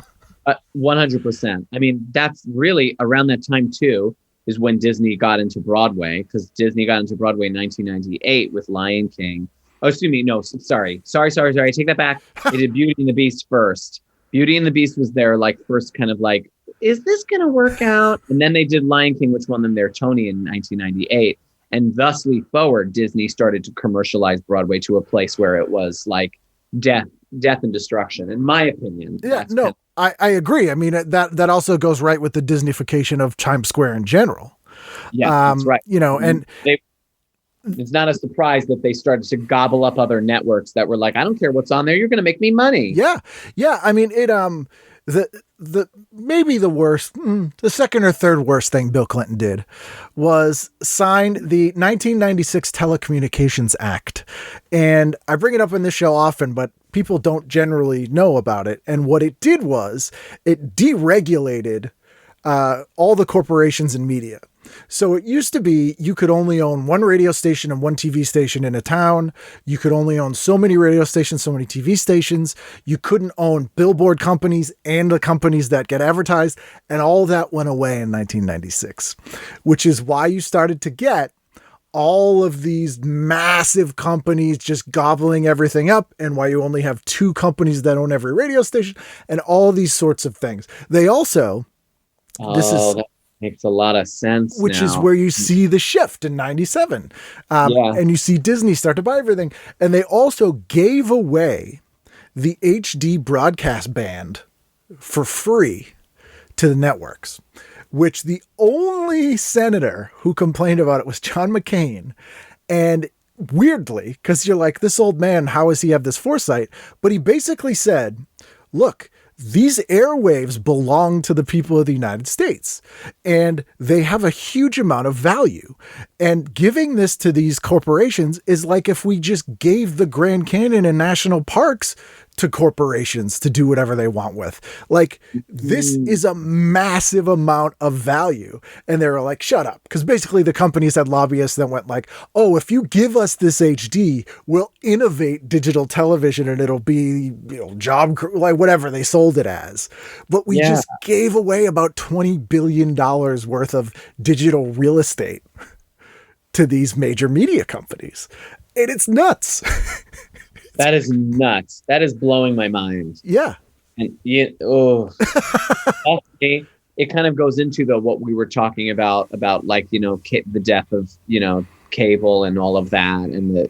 100%. I mean, that's really around that time too, is when Disney got into Broadway, because Disney got into Broadway in 1998 with Lion King. Oh, excuse me. No, sorry. I take that back. They did Beauty and the Beast first. Beauty and the Beast was their like first kind of like, is this going to work out? And then they did Lion King, which won them their Tony in 1998. And thusly forward, Disney started to commercialize Broadway to a place where it was like death and destruction, in my opinion. Yeah, no, I agree. I mean, that also goes right with the Disneyfication of Times Square in general. Yeah, that's right. You know, and it's not a surprise that they started to gobble up other networks that were like, I don't care what's on there. You're going to make me money. Yeah. Yeah. I mean, it, the maybe the worst, the second or third worst thing Bill Clinton did was sign the 1996 Telecommunications Act. And I bring it up in this show often, but people don't generally know about it. And what it did was it deregulated all the corporations in media. So it used to be you could only own one radio station and one TV station in a town. You could only own so many radio stations, so many TV stations. You couldn't own billboard companies and the companies that get advertised. And all that went away in 1996, which is why you started to get all of these massive companies just gobbling everything up, and why you only have two companies that own every radio station and all these sorts of things. They also, that makes a lot of sense. Which now. is where you see the shift in 97. And you see Disney start to buy everything. And they also gave away the HD broadcast band for free to the networks, which the only senator who complained about it was John McCain. And weirdly, because you're like, this old man, how does he have this foresight? But he basically said, look, these airwaves belong to the people of the United States, and they have a huge amount of value. And giving this to these corporations is like if we just gave the Grand Canyon and national parks to corporations to do whatever they want with. Like, this is a massive amount of value. And they were like, shut up. Because basically the companies had lobbyists that went like, oh, if you give us this HD, we'll innovate digital television and it'll be, like whatever they sold it as. But we just gave away about $20 billion worth of digital real estate to these major media companies. And it's nuts. That is nuts. That is blowing my mind. Yeah. And it kind of goes into what we were talking about like, the death of, cable and all of that, and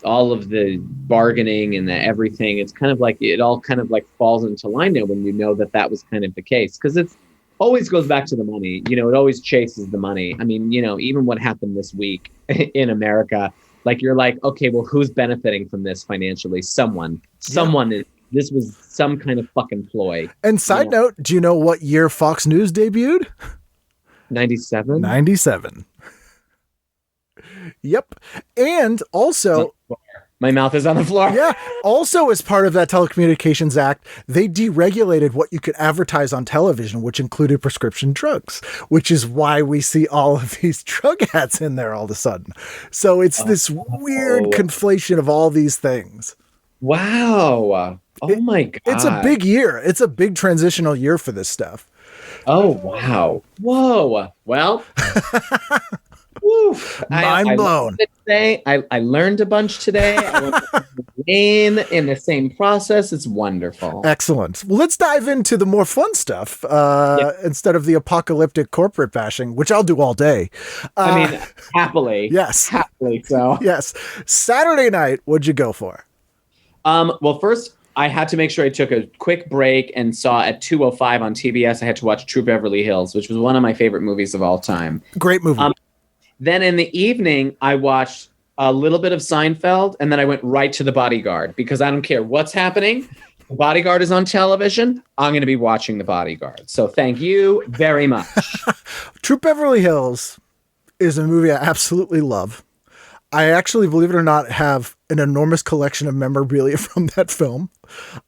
all of the bargaining and the everything. It's kind of like, it all kind of like falls into line now when you know that was kind of the case. Because it's always goes back to the money. It always chases the money. I mean, even what happened this week in America, like, you're like, okay, well, who's benefiting from this financially? Someone is. This was some kind of fucking ploy. And side note, do you know what year Fox News debuted? 97? 97. Yep. And also, my mouth is on the floor. Yeah. Also, as part of that Telecommunications Act, they deregulated what you could advertise on television, which included prescription drugs, which is why we see all of these drug ads in there all of a sudden. So it's this weird conflation of all these things. Wow. Oh my God. It's a big year. It's a big transitional year for this stuff. Oh, wow. Whoa. Well, woo. Mind blown. I learned a bunch today. I went to Lane in the same process. It's wonderful. Excellent. Well, let's dive into the more fun stuff instead of the apocalyptic corporate bashing, which I'll do all day. Happily. Yes. Happily so. Yes. Saturday night, what'd you go for? Well, first, I had to make sure I took a quick break and saw at 2:05 on TBS, I had to watch True Beverly Hills, which was one of my favorite movies of all time. Great movie. Then in the evening, I watched a little bit of Seinfeld, and then I went right to The Bodyguard, because I don't care what's happening. The Bodyguard is on television. I'm going to be watching The Bodyguard. So thank you very much. True Beverly Hills is a movie I absolutely love. I actually, believe it or not, have an enormous collection of memorabilia from that film.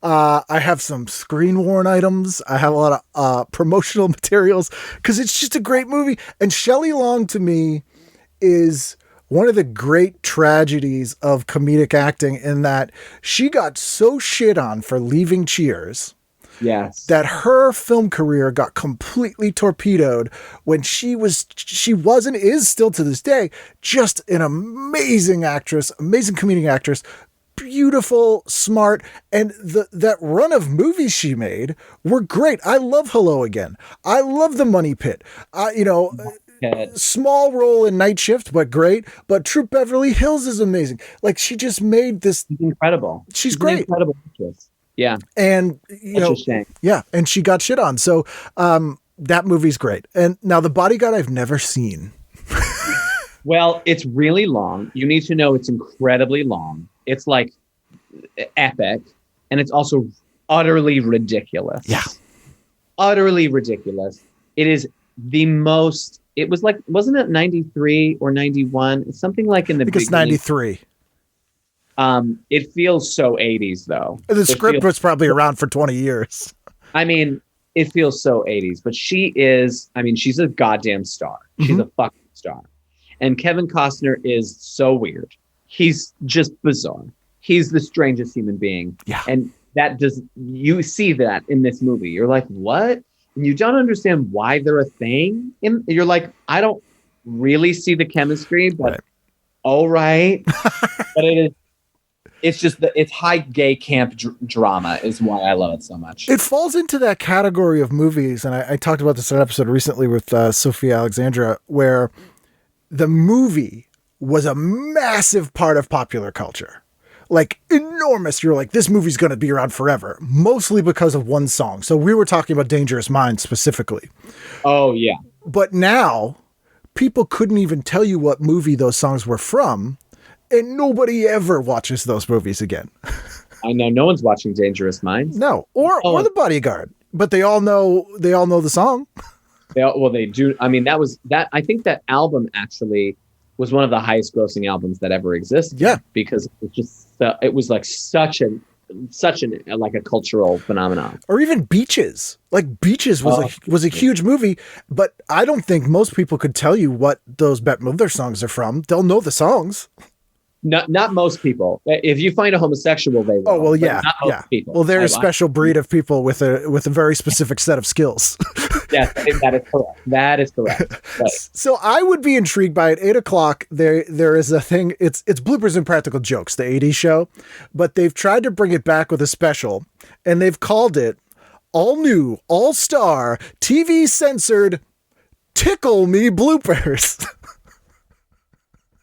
I have some screen worn items. I have a lot of promotional materials because it's just a great movie. And Shelley Long, to me, is one of the great tragedies of comedic acting, in that she got so shit on for leaving Cheers. Yes. That her film career got completely torpedoed when she was and is still to this day just an amazing actress, amazing comedic actress, beautiful, smart, and that run of movies she made were great. I love Hello Again. I love The Money Pit. Small role in Night Shift, but great. But True Beverly Hills is amazing. Like, she just made this incredible. She's great. An incredible actress. Yeah. And, yeah. And she got shit on. So, that movie's great. And now The Bodyguard, I've never seen. Well, it's really long. You need to know it's incredibly long. It's like epic. And it's also utterly ridiculous. Yeah. Utterly ridiculous. It is the most, it was like, wasn't it 93 or 91? It's something like in the beginning. It's 93. It feels so 80s though. The script was probably around for 20 years. I mean, it feels so 80s, but she is, I mean, she's a goddamn star. She's a fucking star. And Kevin Costner is so weird. He's just bizarre. He's the strangest human being. Yeah. And you see that in this movie. You're like, what? And you don't understand why they're a thing. And you're like, I don't really see the chemistry, but all right. But it's high gay camp drama is why I love it so much. It falls into that category of movies, and I talked about this in an episode recently with Sophia Alexandra, where the movie was a massive part of popular culture. Like, enormous. You're like, this movie's going to be around forever, mostly because of one song. So we were talking about Dangerous Minds specifically. Oh, yeah. But now, people couldn't even tell you what movie those songs were from, and nobody ever watches those movies again. I know no one's watching Dangerous Minds. No, or The Bodyguard, but they all know the song. They do. I mean, I think that album actually was one of the highest grossing albums that ever existed. Yeah, because it was like such a cultural phenomenon. Or even Beaches. Like Beaches was a huge movie, but I don't think most people could tell you what those Bette Midler songs are from. They'll know the songs. Not most people. If you find a homosexual, they will. Oh well, yeah, not most people. Well, they're a special breed of people with a very specific set of skills. Yes, that is correct. That is correct. Right. So I would be intrigued by it. 8:00. There is a thing. It's Bloopers and Practical Jokes, the 80s show, but they've tried to bring it back with a special, and they've called it All New, All Star, TV Censored, Tickle Me Bloopers.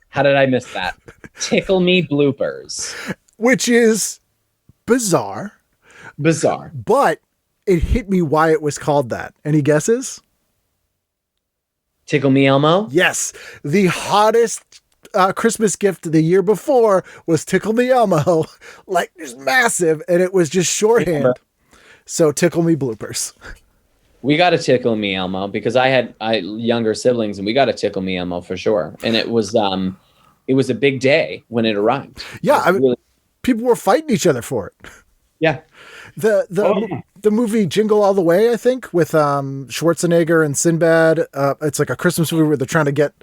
How did I miss that? Tickle Me Bloopers. Which is bizarre. But it hit me why it was called that. Any guesses? Tickle Me Elmo? Yes. The hottest Christmas gift the year before was Tickle Me Elmo. Like, it's massive, and it was just shorthand. So Tickle Me Bloopers. We got to Tickle Me Elmo because I had younger siblings, and we got to Tickle Me Elmo for sure. And it was a big day when it arrived. Yeah, people were fighting each other for it. Yeah. The movie Jingle All the Way, I think, with Schwarzenegger and Sinbad. It's like a Christmas movie where they're trying to get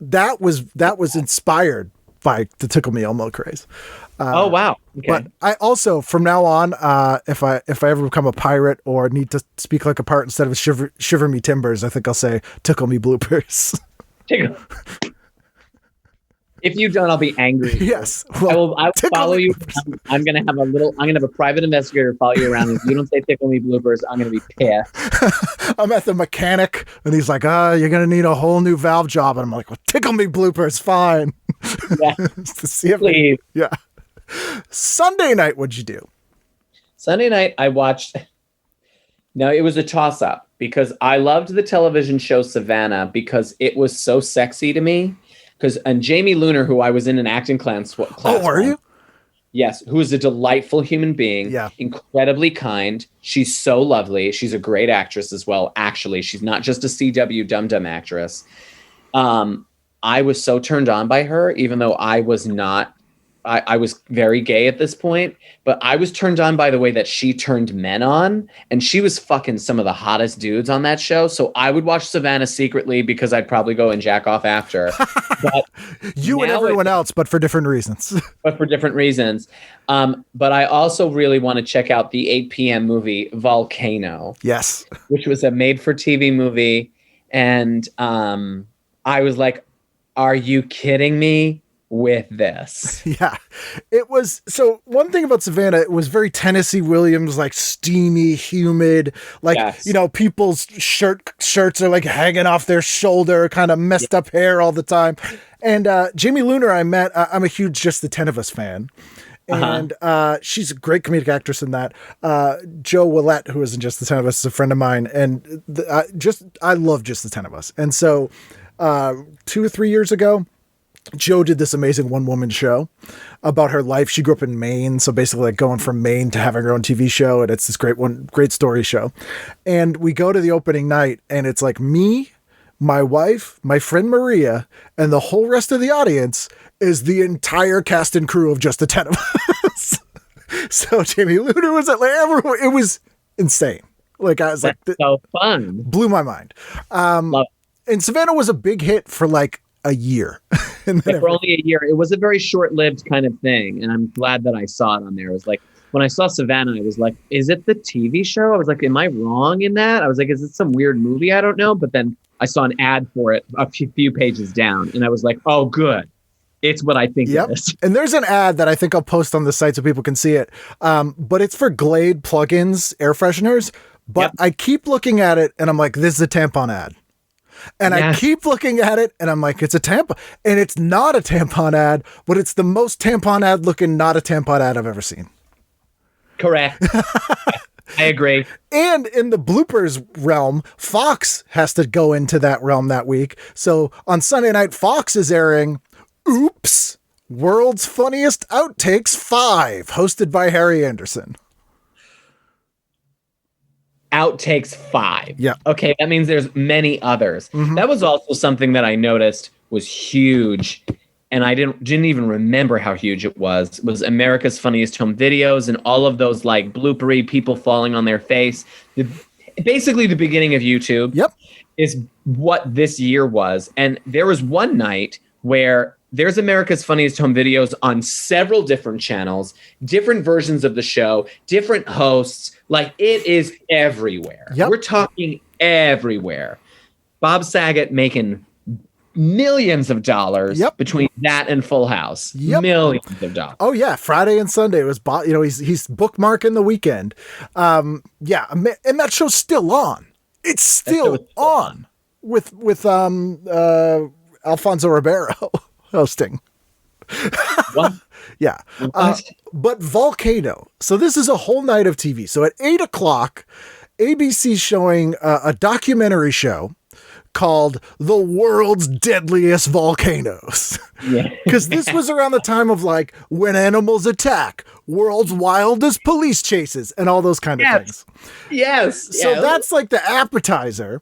that was inspired by the Tickle Me Elmo craze. Oh wow! Okay. But I also, from now on, if I ever become a pirate or need to speak like a pirate instead of shiver me timbers, I think I'll say Tickle Me Bloopers. Tickle. If you don't, I'll be angry. Yes. Well, I will follow you. I'm gonna have a private investigator follow you around. If you don't say Tickle Me Bloopers, I'm gonna be pissed. I'm at the mechanic and he's like, you're gonna need a whole new valve job. And I'm like, well, Tickle Me Bloopers, fine. Yeah. To see if please. Yeah. Sunday night, what'd you do? Sunday night, I watched. No, it was a toss-up because I loved the television show Savannah because it was so sexy to me. And Jamie Luner, who I was in an acting class. Oh, are you? Yes, who is a delightful human being. Yeah. Incredibly kind. She's so lovely. She's a great actress as well. Actually, she's not just a CW dum-dum actress. I was so turned on by her, even though I was not. I was very gay at this point, but I was turned on by the way that she turned men on, and she was fucking some of the hottest dudes on that show. So I would watch Savannah secretly because I'd probably go and jack off after. But you and everyone else, but for different reasons. But I also really want to check out the 8 p.m. movie Volcano. Yes. Which was a made-for-TV movie. And I was like, are you kidding me? With this. Yeah. It was, so one thing about Savannah, it was very Tennessee Williams, like steamy, humid, like, yes. You know, people's shirts are like hanging off their shoulder, kind of messed up hair all the time. And Jamie Luner, I met, I'm a huge Just the 10 of Us fan. And she's a great comedic actress in that. Joe Willette, who is in Just the 10 of Us, is a friend of mine. And I love Just the 10 of Us. And so 2 or 3 years ago, Joe did this amazing one-woman show about her life. She grew up in Maine, so basically like going from Maine to having her own TV show, and it's this great story show. And we go to the opening night, and it's like me, my wife, my friend Maria, and the whole rest of the audience is the entire cast and crew of Just the 10 of Us. So Jamie Luner was at, like, everyone, it was insane. Like I was That's like, so fun. blew my mind. Love And Savannah was a big hit for like a year. And then for only a year. It was a very short-lived kind of thing, and I'm glad that I saw it on there. It was like when I saw Savannah, I was like, "Is it the TV show?" I was like, "Am I wrong in that?" I was like, "Is it some weird movie? I don't know." But then I saw an ad for it a few pages down, and I was like, "Oh, good, it's what I think it is." And there's an ad that I think I'll post on the site so people can see it. But it's for Glade plugins, air fresheners. But I keep looking at it, and I'm like, "This is a tampon ad." And I keep looking at it and I'm like, it's a tampon. And it's not a tampon ad, but it's the most tampon ad looking, not a tampon ad I've ever seen. Correct. I agree. And in the bloopers realm, Fox has to go into that realm that week. So on Sunday night, Fox is airing Oops, World's Funniest Outtakes 5, hosted by Harry Anderson. Outtakes 5. Yeah. Okay, that means there's many others. That was also something that I noticed was huge, and I didn't even remember how huge it was. America's Funniest Home Videos and all of those like bloopery people falling on their face. Basically the beginning of YouTube. Yep. Is what this year was. And there was one night where there's America's Funniest Home Videos on several different channels, different versions of the show, different hosts. Like, it is everywhere. Yep. We're talking everywhere. Bob Saget making millions of dollars between that and Full House. Millions of dollars. Oh yeah, Friday and Sunday was, he's bookmarking the weekend. And that show's still on. It's still on with Alfonso Ribeiro hosting. What? Yeah. But Volcano. So this is a whole night of TV. So at 8:00, ABC's showing a documentary show called The World's Deadliest Volcanoes. Yeah. Because this was around the time of like When Animals Attack, World's Wildest Police Chases, and all those kind of things. Yes. So that's like the appetizer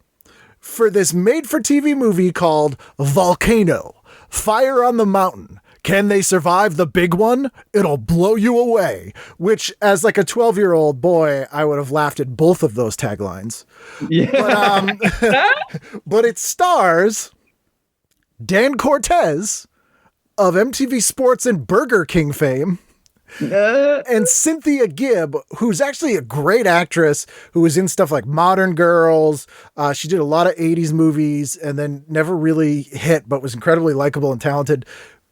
for this made-for-TV movie called Volcano, Fire on the Mountain. Can they survive the big one? It'll blow you away. Which, as like a 12-year-old boy, I would have laughed at both of those taglines. Yeah. But it stars Dan Cortez of MTV Sports and Burger King fame, and Cynthia Gibb, who's actually a great actress who was in stuff like Modern Girls. She did a lot of 80s movies and then never really hit, but was incredibly likable and talented.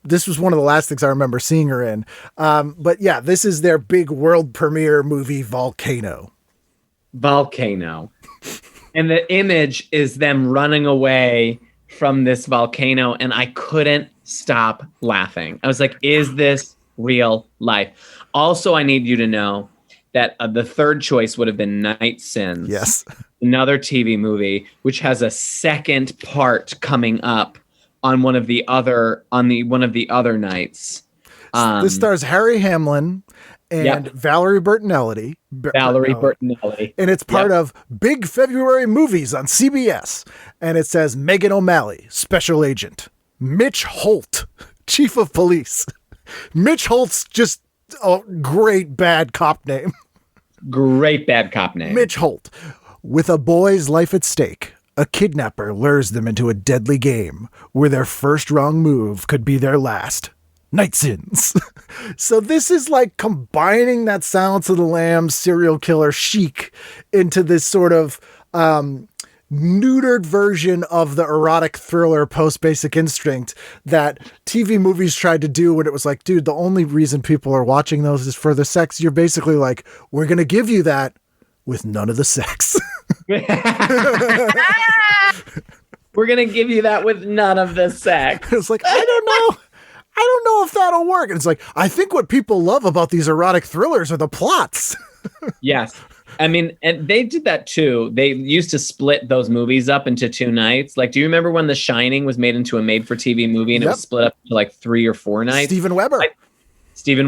This was one of the last things I remember seeing her in. But yeah, this is their big world premiere movie, Volcano. Volcano. And the image is them running away from this volcano, and I couldn't stop laughing. I was like, is this real life? Also, I need you to know that the third choice would have been Night Sins. Yes. Another TV movie, which has a second part coming up on one of the other nights. This stars Harry Hamlin and Valerie Bertinelli. And it's part of Big February Movies on CBS. And it says Megan O'Malley, Special Agent. Mitch Holt, Chief of Police. Mitch Holt's just a great bad cop name. Great bad cop name. Mitch Holt. With a boy's life at stake, a kidnapper lures them into a deadly game where their first wrong move could be their last. Night Sins. So this is like combining that Silence of the Lambs serial killer chic into this sort of neutered version of the erotic thriller Post Basic Instinct that TV movies tried to do when it was like, dude, the only reason people are watching those is for the sex. You're basically like, we're going to give you that with none of the sex. We're going to give you that with none of the sex. It's like, I don't know if that'll work. And it's like, I think what people love about these erotic thrillers are the plots. Yes. I mean, and they did that too. They used to split those movies up into two nights. Like, do you remember when The Shining was made into a made-for-TV movie and it was split up into like 3 or 4 nights? Steven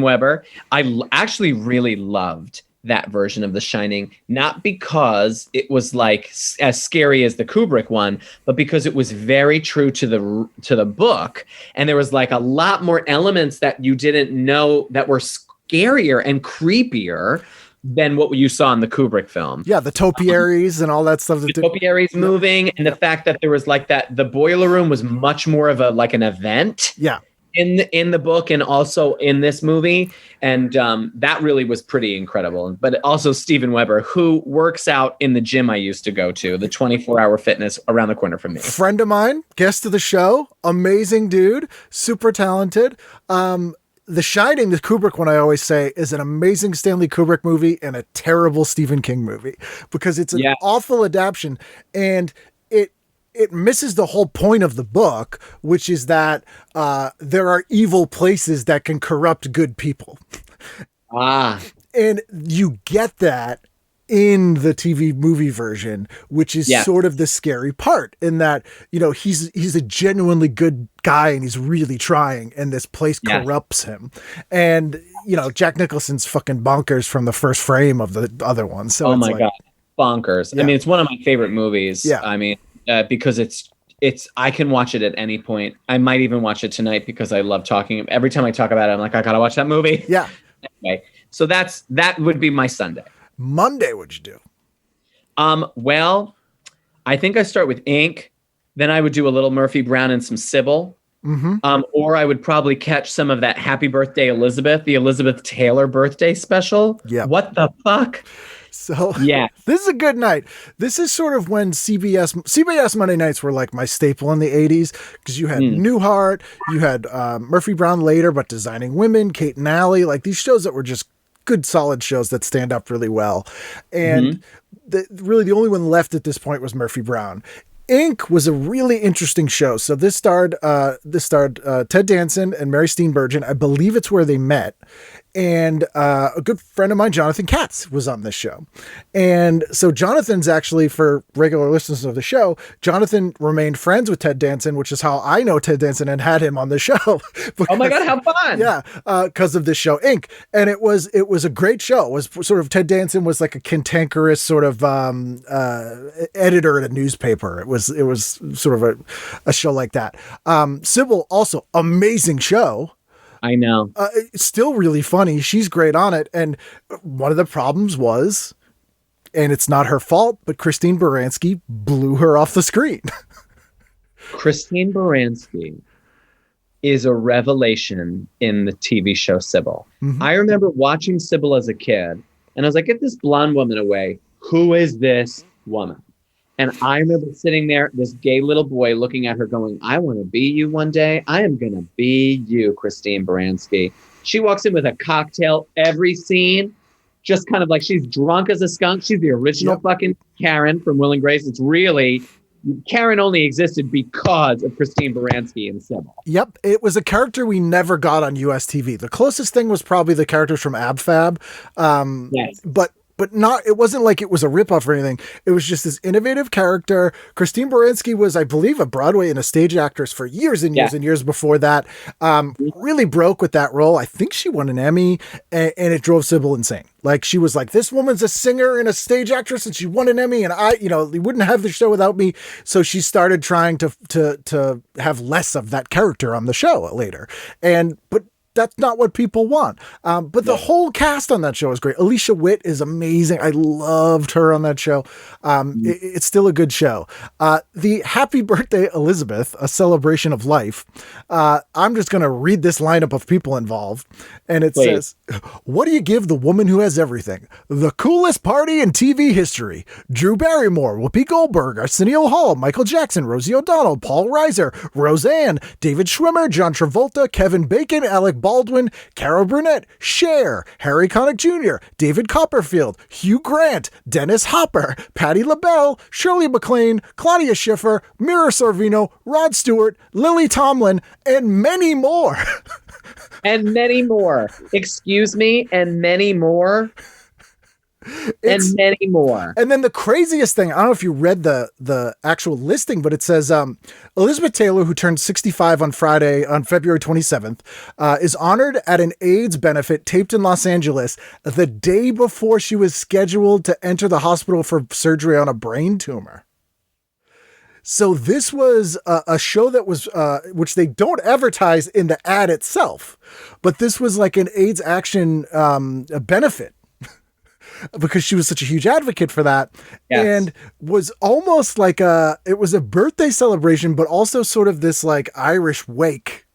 Weber. I actually really loved that version of The Shining, not because it was like as scary as the Kubrick one, but because it was very true to the book, and there was like a lot more elements that you didn't know that were scarier and creepier than what you saw in the Kubrick film. Yeah, the topiaries and all that stuff. The topiaries moving, and the fact that there was like that, the boiler room was much more of an event. Yeah. In the book and also in this movie, and that really was pretty incredible. But also Steven Weber, who works out in the gym I used to go to, the 24-hour fitness around the corner from me. Friend of mine, guest of the show, amazing dude, super talented. The Shining, the Kubrick one, I always say, is an amazing Stanley Kubrick movie and a terrible Stephen King movie because it's an awful adaptation, and it misses the whole point of the book, which is that there are evil places that can corrupt good people. And you get that in the TV movie version, which is sort of the scary part, in that, you know, he's a genuinely good guy and he's really trying, and this place corrupts him. And, you know, Jack Nicholson's fucking bonkers from the first frame of the other one. So oh my God, bonkers. Yeah. I mean, it's one of my favorite movies. Yeah. I mean, because it's I can watch it at any point. I might even watch it tonight because I love talking. Every time I talk about it, I'm like, I gotta watch that movie. Yeah. Anyway, so that would be my Sunday. Monday, what'd you do? Well, I think I start with Ink. Then I would do a little Murphy Brown and some Cybill. Or I would probably catch some of that Happy Birthday Elizabeth, the Elizabeth Taylor birthday special. Yeah. What the fuck? So this is a good night. This is sort of when CBS Monday nights were like my staple in the 80s, because you had Newhart, you had Murphy Brown later, but Designing Women, Kate and Allie, like these shows that were just good, solid shows that stand up really well. And really the only one left at this point was Murphy Brown. Inc. was a really interesting show. So this starred Ted Danson and Mary Steenburgen. I believe it's where they met. And a good friend of mine, Jonathan Katz, was on this show. And so Jonathan's actually, for regular listeners of the show, Jonathan remained friends with Ted Danson, which is how I know Ted Danson and had him on the show. Because, oh my God, how fun. Yeah, because of this show, Inc. And it was a great show. It was sort of, Ted Danson was like a cantankerous sort of editor at a newspaper. It was sort of a show like that. Cybill, also amazing show. I know. It's still really funny. She's great on it. And one of the problems was, and it's not her fault, but Christine Baranski blew her off the screen. Christine Baranski is a revelation in the TV show Cybill. I remember watching Cybill as a kid, and I was like, get this blonde woman away. Who is this woman? And I remember sitting there, this gay little boy looking at her going, I want to be you one day. I am going to be you, Christine Baranski. She walks in with a cocktail every scene, just kind of like she's drunk as a skunk. She's the original fucking Karen from Will and Grace. It's really, Karen only existed because of Christine Baranski and Cybill. Yep. It was a character we never got on US TV. The closest thing was probably the characters from Ab Fab. Yes. But not, it wasn't like it was a ripoff or anything. It was just this innovative character. Christine Baranski was, I believe, a Broadway and a stage actress for years and years and years before that. Really broke with that role. I think she won an Emmy, and it drove Cybill insane. Like, she was like, this woman's a singer and a stage actress, and she won an Emmy, and you wouldn't have the show without me. So she started trying to have less of that character on the show later. But that's not what people want. But the whole cast on that show is great. Alicia Witt is amazing. I loved her on that show. It's still a good show. The Happy Birthday Elizabeth, a celebration of life. I'm just going to read this lineup of people involved. And it says, what do you give the woman who has everything? The coolest party in TV history. Drew Barrymore, Whoopi Goldberg, Arsenio Hall, Michael Jackson, Rosie O'Donnell, Paul Reiser, Roseanne, David Schwimmer, John Travolta, Kevin Bacon, Alec Baldwin, Carol Burnett, Cher, Harry Connick Jr., David Copperfield, Hugh Grant, Dennis Hopper, Patti LaBelle, Shirley MacLaine, Claudia Schiffer, Mira Sorvino, Rod Stewart, Lily Tomlin, and many more. And many more. Excuse me, and many more. And many more. And then the craziest thing, I don't know if you read the actual listing, but it says Elizabeth Taylor, who turned 65 on Friday, on February 27th, is honored at an AIDS benefit taped in Los Angeles the day before she was scheduled to enter the hospital for surgery on a brain tumor. So this was a show that was, which they don't advertise in the ad itself, but this was like an AIDS action benefit. because she was such a huge advocate for that. Yes. And was almost like it was a birthday celebration, but also sort of this like Irish wake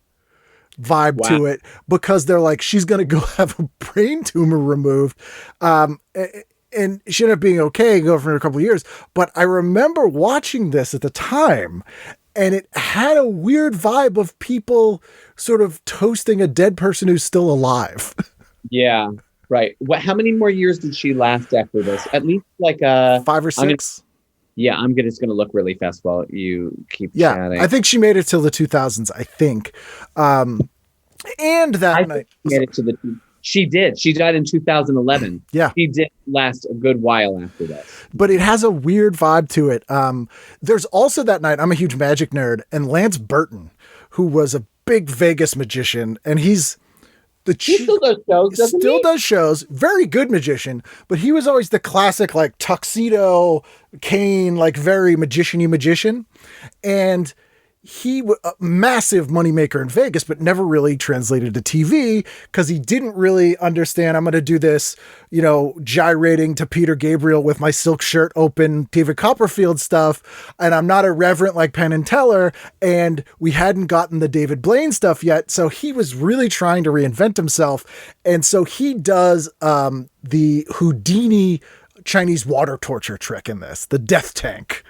vibe to it, because they're like, she's going to go have a brain tumor removed. And she ended up being okay, go for a couple of years. But I remember watching this at the time, and it had a weird vibe of people sort of toasting a dead person who's still alive. Yeah, right. How many more years did she last after this? At least like 5 or 6. I'm just gonna look really fast while you keep chatting. I think she made it till the 2000s. I think, and that night made it to the. She did. She died in 2011. Yeah. She did last a good while after that. But it has a weird vibe to it. There's also that night, I'm a huge magic nerd, and Lance Burton, who was a big Vegas magician, and he still does shows, does shows, very good magician, but he was always the classic, like, tuxedo, cane, like, very magician-y magician. And he was a massive moneymaker in Vegas, but never really translated to TV because he didn't really understand, I'm going to do this, gyrating to Peter Gabriel with my silk shirt open, David Copperfield stuff. And I'm not irreverent like Penn and Teller. And we hadn't gotten the David Blaine stuff yet. So he was really trying to reinvent himself. And so he does the Houdini Chinese water torture trick in this, the death tank.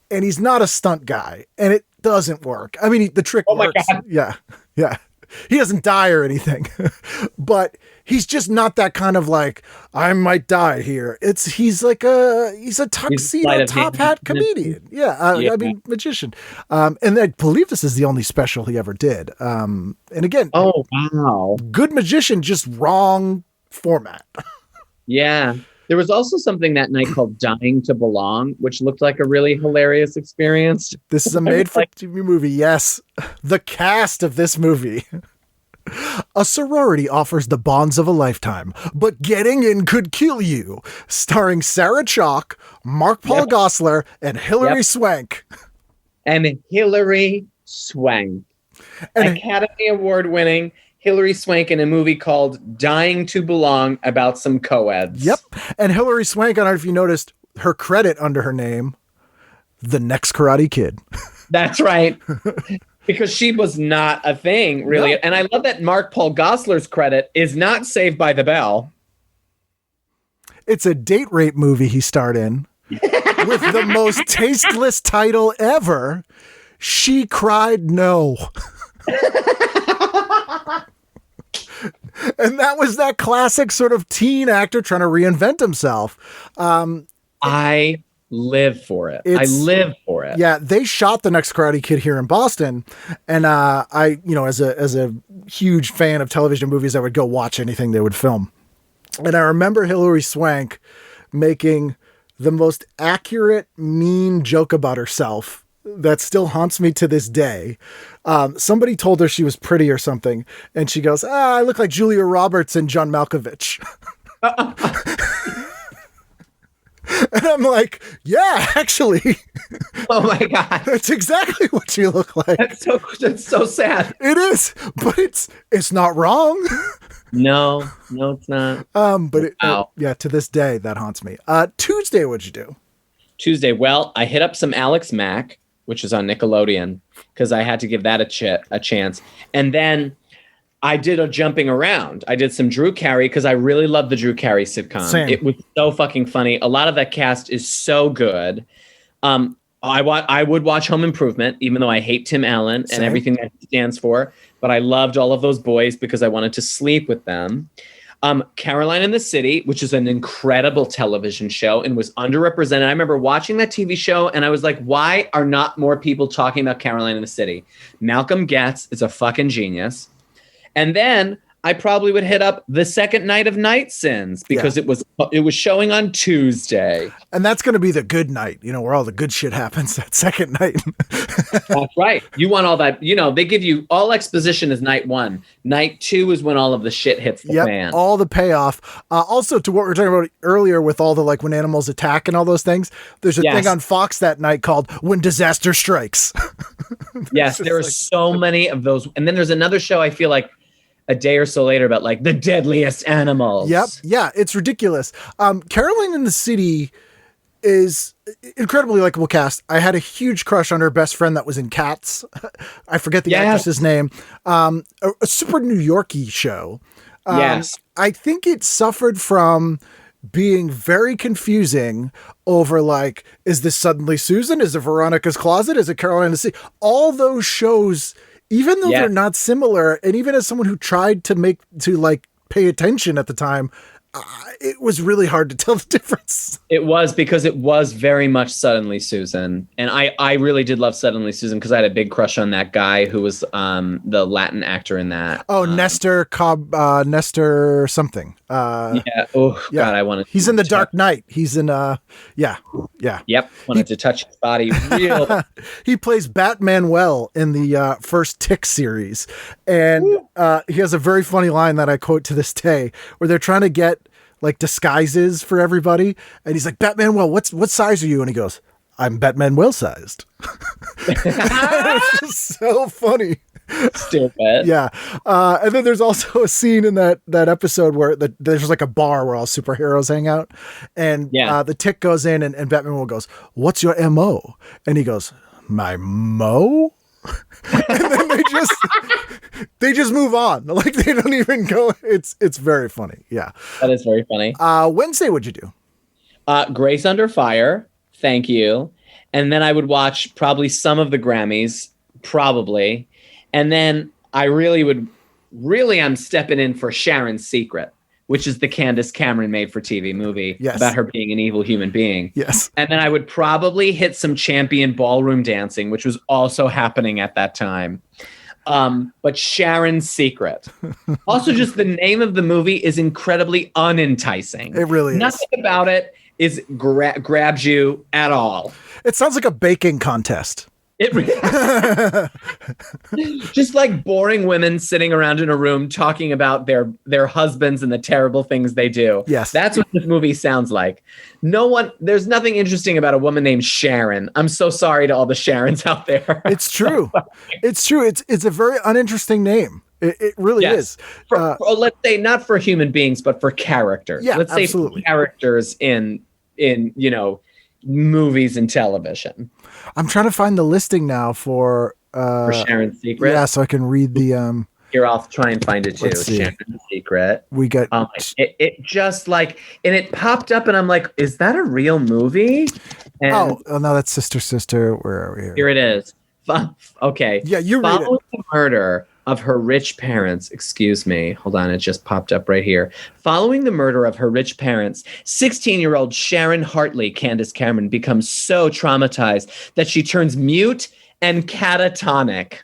And he's not a stunt guy, and it doesn't work. I mean, the trick works. My God. Yeah. He doesn't die or anything, but he's just not that kind of like, I might die here. He's a tuxedo top hat comedian. I mean, magician. And I believe this is the only special he ever did. And again, oh, wow. Good magician, just wrong format. Yeah. There was also something that night called Dying to Belong, which looked like a really hilarious experience. This is a made-for-TV movie, yes. The cast of this movie. A sorority offers the bonds of a lifetime, but getting in could kill you. Starring Sarah Chalke, Mark Paul Gosselaar, and Hilary Swank. And Hilary Swank. Academy Award winning Hilary Swank in a movie called Dying to Belong about some co-eds. Yep. And Hilary Swank, I don't know if you noticed her credit under her name, The Next Karate Kid. That's right. Because she was not a thing, really. No. And I love that Mark Paul Gosselaar's credit is not Saved by the Bell. It's a date rape movie he starred in with the most tasteless title ever. She Cried No. And that was that classic sort of teen actor trying to reinvent himself. I live for it. I live for it. Yeah, they shot The Next Karate Kid here in Boston, and I, as a huge fan of television movies, I would go watch anything they would film. And I remember Hilary Swank making the most accurate, mean joke about herself that still haunts me to this day. Somebody told her she was pretty or something, and she goes, I look like Julia Roberts and John Malkovich. And I'm like, yeah, actually. Oh my God. That's exactly what you look like. That's so sad. It is, but it's not wrong. No, it's not. But to this day, that haunts me. Tuesday, what'd you do? Tuesday, well, I hit up some Alex Mack, which is on Nickelodeon, because I had to give that a chance. And then I did a jumping around. I did some Drew Carey because I really love the Drew Carey sitcom. Same. It was so fucking funny. A lot of that cast is so good. I would watch Home Improvement, even though I hate Tim Allen and everything that he stands for. But I loved all of those boys because I wanted to sleep with them. Caroline in the City, which is an incredible television show and was underrepresented. I remember watching that TV show and I was like, why are not more people talking about Caroline in the City? Malcolm Getz is a fucking genius. And then I probably would hit up the second night of Night Sins because it was showing on Tuesday. And that's going to be the good night, where all the good shit happens that second night. That's right. You want all that, they give you all exposition is night one. Night two is when all of the shit hits the fan. All the payoff. Also to what we were talking about earlier with all the when animals attack and all those things, there's a thing on Fox that night called When Disaster Strikes. Yes, there are so many of those. And then there's another show I feel like a day or so later about like the deadliest animals. Yep. Yeah, it's ridiculous. Caroline in the City is incredibly likable cast. I had a huge crush on her best friend that was in Cats. I forget the actress's name. A super New York-y show. Yes. I think it suffered from being very confusing over like, is this suddenly Susan? Is it Veronica's Closet? Is it Caroline in the City? All those shows, even though they're not similar, and even as someone who tried to pay attention at the time, it was really hard to tell the difference. It was, because it was very much Suddenly Susan. And I really did love Suddenly Susan because I had a big crush on that guy who was the Latin actor in that. Oh, Nestor something. Yeah. Oh, God, I wanted He's in The Dark Knight. He's in, yeah. Yep. Wanted to touch his body real. He plays Batman well in the first Tick series. And he has a very funny line that I quote to this day where they're trying to get like disguises for everybody. And he's like, Batman well, what size are you? And he goes, I'm Batman well sized. It's just so funny. Stupid. Yeah. And then there's also a scene in that episode where there's like a bar where all superheroes hang out. And the Tick goes in and Batman will goes, what's your MO? And he goes, my Mo? And then they just move on. Like they don't even go. It's very funny. Yeah. That is very funny. Wednesday, what'd you do? Grace Under Fire. Thank you. And then I would watch probably some of the Grammys, probably. And then I'm stepping in for Sharon's Secret, which is the Candance Cameron made for TV movie about her being an evil human being. Yes. And then I would probably hit some Champion Ballroom Dancing, which was also happening at that time. But Sharon's Secret. Also, just the name of the movie is incredibly unenticing. It really is. Nothing about it grabs you at all. It sounds like a baking contest. It just like boring women sitting around in a room talking about their husbands and the terrible things they do. Yes. That's what this movie sounds like. There's nothing interesting about a woman named Sharon. I'm so sorry to all the Sharons out there. It's true. It's true. It's a very uninteresting name. It really is. Let's say not for human beings, but for characters. Yeah, let's absolutely. say for characters in movies and television. I'm trying to find the listing now for Sharon's Secret. Yeah, so I can read the Here, I'll try and find it too. Let's see. Sharon's Secret. We got it just like, and it popped up, and I'm like, is that a real movie? And oh no, that's Sister. Where are we here? Here it is. Okay. Yeah, you read it. Following the murder of her rich parents, excuse me, hold on, it just popped up right here. Following the murder of her rich parents, 16-year-old Sharon Hartley, Candance Cameron, becomes so traumatized that she turns mute and catatonic.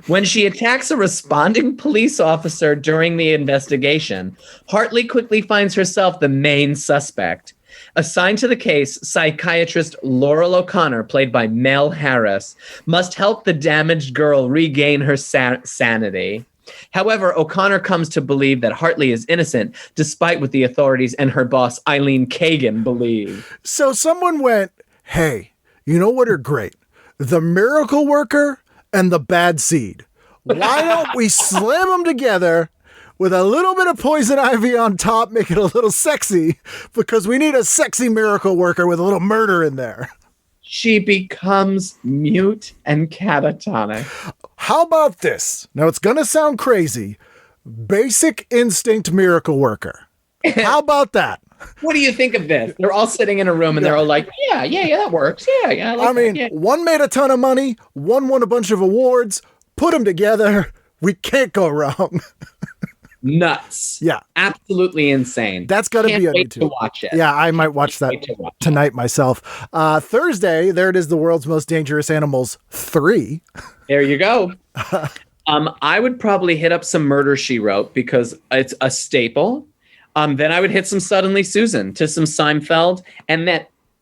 When she attacks a responding police officer during the investigation, Hartley quickly finds herself the main suspect. Assigned to the case, psychiatrist Laurel O'Connor, played by Mel Harris, must help the damaged girl regain her sanity. However, O'Connor comes to believe that Hartley is innocent, despite what the authorities and her boss, Eileen Kagan, believe. So someone went, hey, you know what are great? The Miracle Worker and the Bad Seed. Why don't we slam them together with a little bit of poison ivy on top, make it a little sexy, because we need a sexy miracle worker with a little murder in there. She becomes mute and catatonic. How about this? Now, it's going to sound crazy. Basic Instinct Miracle Worker. How about that? What do you think of this? They're all sitting in a room and they're all like, yeah, that works. Yeah. I mean, one made a ton of money, one won a bunch of awards, put them together. We can't go wrong. Nuts. Yeah. Absolutely insane. That's got to be on wait YouTube. to watch it. Yeah, I might watch that tonight myself. Thursday, there it is, The World's Most Dangerous Animals 3. There you go. I would probably hit up some Murder, She Wrote because it's a staple. Then I would hit some Suddenly Susan to some Seinfeld, and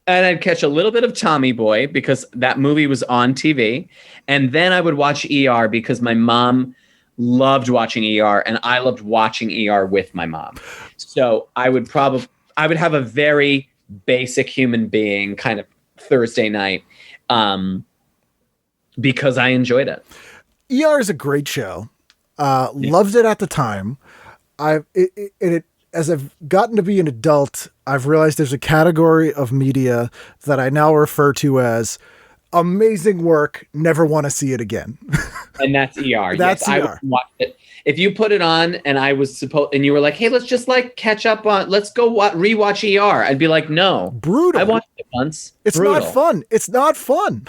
I'd catch a little bit of Tommy Boy because that movie was on TV. And then I would watch ER because my mom loved watching ER and I loved watching ER with my mom. So I would have a very basic human being kind of Thursday night because I enjoyed it. ER is a great show. Loved it at the time. As I've gotten to be an adult, I've realized there's a category of media that I now refer to as amazing work, never want to see it again. And that's ER. That's yes, I ER. would watch it. If you put it on and I was supposed, and you were like, hey, let's just like catch up on, let's go rewatch ER. I'd be like, no. Brutal. I watched it once. It's Brutal. not fun. It's not fun.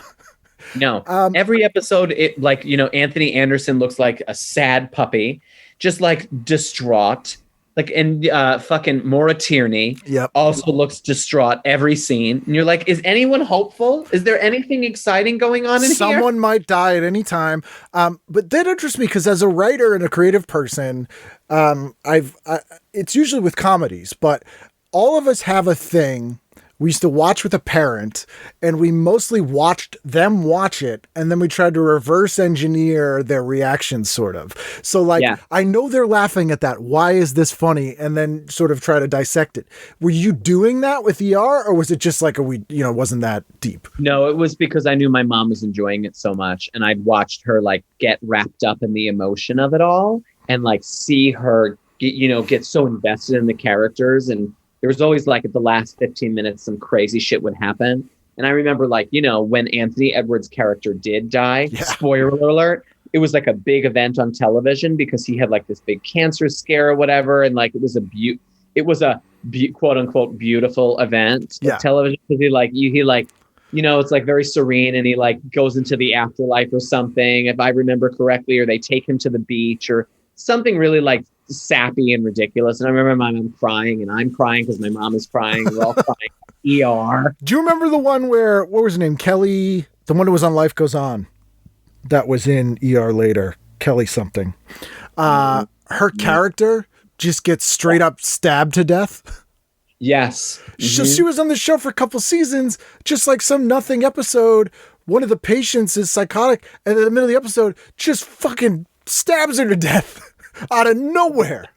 No. Every episode, it like, Anthony Anderson looks like a sad puppy, just like distraught. Like, and fucking Maura Tierney also looks distraught every scene. And you're like, is anyone hopeful? Is there anything exciting going on in here? Someone might die at any time. But that interests me because as a writer and a creative person, it's usually with comedies, but all of us have a thing we used to watch with a parent, and we mostly watched them watch it, and then we tried to reverse engineer their reactions, sort of. So, like, I know they're laughing at that. Why is this funny? And then sort of try to dissect it. Were you doing that with ER, or was it just like wasn't that deep? No, it was because I knew my mom was enjoying it so much, and I'd watched her like get wrapped up in the emotion of it all, and like see her get so invested in the characters. And there was always like at the last 15 minutes, some crazy shit would happen. And I remember like, when Anthony Edwards' character did die, spoiler alert, it was like a big event on television because he had like this big cancer scare or whatever. And like, it was a quote unquote beautiful event of television. Cause it's like very serene, and he like goes into the afterlife or something, if I remember correctly, or they take him to the beach or something really like sappy and ridiculous. And I remember my mom crying, and I'm crying because my mom is crying. We're all crying. ER. Do you remember the one where, what was her name? Kelly, the one that was on Life Goes On, that was in ER later, Kelly something. Her character just gets straight up stabbed to death. Yes. Mm-hmm. She was on the show for a couple seasons, just like some nothing episode. One of the patients is psychotic, and in the middle of the episode, just fucking stabs her to death. Out of nowhere.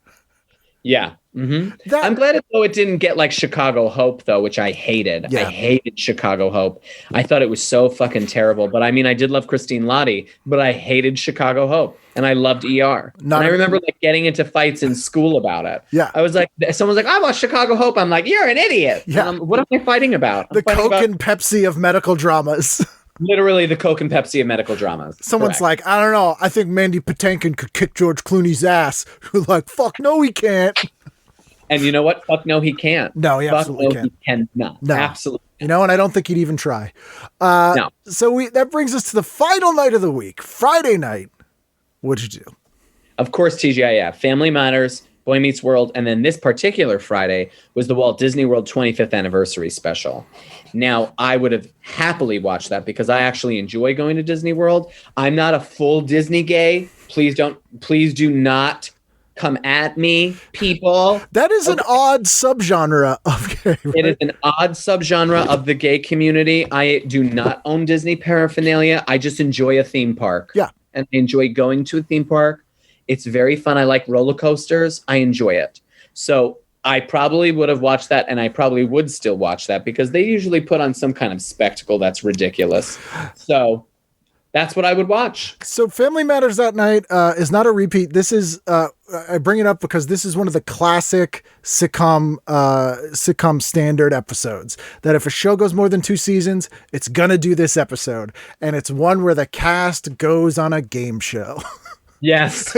Yeah. Mm-hmm. I'm glad it didn't get like Chicago Hope though, which I hated. I hated Chicago Hope. I thought it was so fucking terrible. But I mean, I did love Christine Lottie, but I hated Chicago Hope, and I loved ER. And I remember like getting into fights in school about it. Yeah. I was like, someone's like, I watched Chicago Hope. I'm like, you're an idiot. Yeah. What am I fighting about? The Coke and Pepsi of medical dramas. Literally the Coke and Pepsi of medical dramas. Someone's like, I don't know. I think Mandy Patinkin could kick George Clooney's ass. You're like, fuck no, he can't. And you know what? Fuck no, he can't. No, he absolutely can't. He cannot. No. Absolutely. And I don't think he'd even try. No. So that brings us to the final night of the week, Friday night. What'd you do? Of course, TGIF, Family Matters, Boy Meets World, and then this particular Friday was the Walt Disney World 25th anniversary special. Now, I would have happily watched that because I actually enjoy going to Disney World. I'm not a full Disney gay. Please do not come at me, people. That is an odd subgenre of gay, right? It is an odd subgenre of the gay community. I do not own Disney paraphernalia. I just enjoy a theme park. Yeah. And I enjoy going to a theme park. It's very fun. I like roller coasters. I enjoy it. So I probably would have watched that, and I probably would still watch that because they usually put on some kind of spectacle that's ridiculous. So that's what I would watch. So Family Matters that night is not a repeat. This is, I bring it up because this is one of the classic sitcom standard episodes that if a show goes more than 2 seasons, it's going to do this episode. And it's one where the cast goes on a game show. Yes.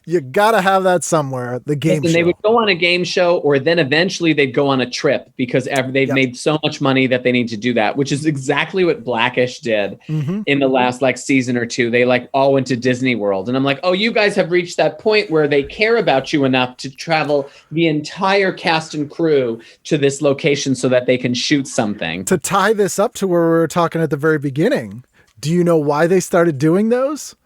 You gotta have that somewhere. The game show. They would go on a game show, or then eventually they'd go on a trip because they've made so much money that they need to do that, which is exactly what Blackish did in the last like season or 2. They like all went to Disney World, and I'm like, oh, you guys have reached that point where they care about you enough to travel the entire cast and crew to this location so that they can shoot something. To tie this up to where we were talking at the very beginning, do you know why they started doing those?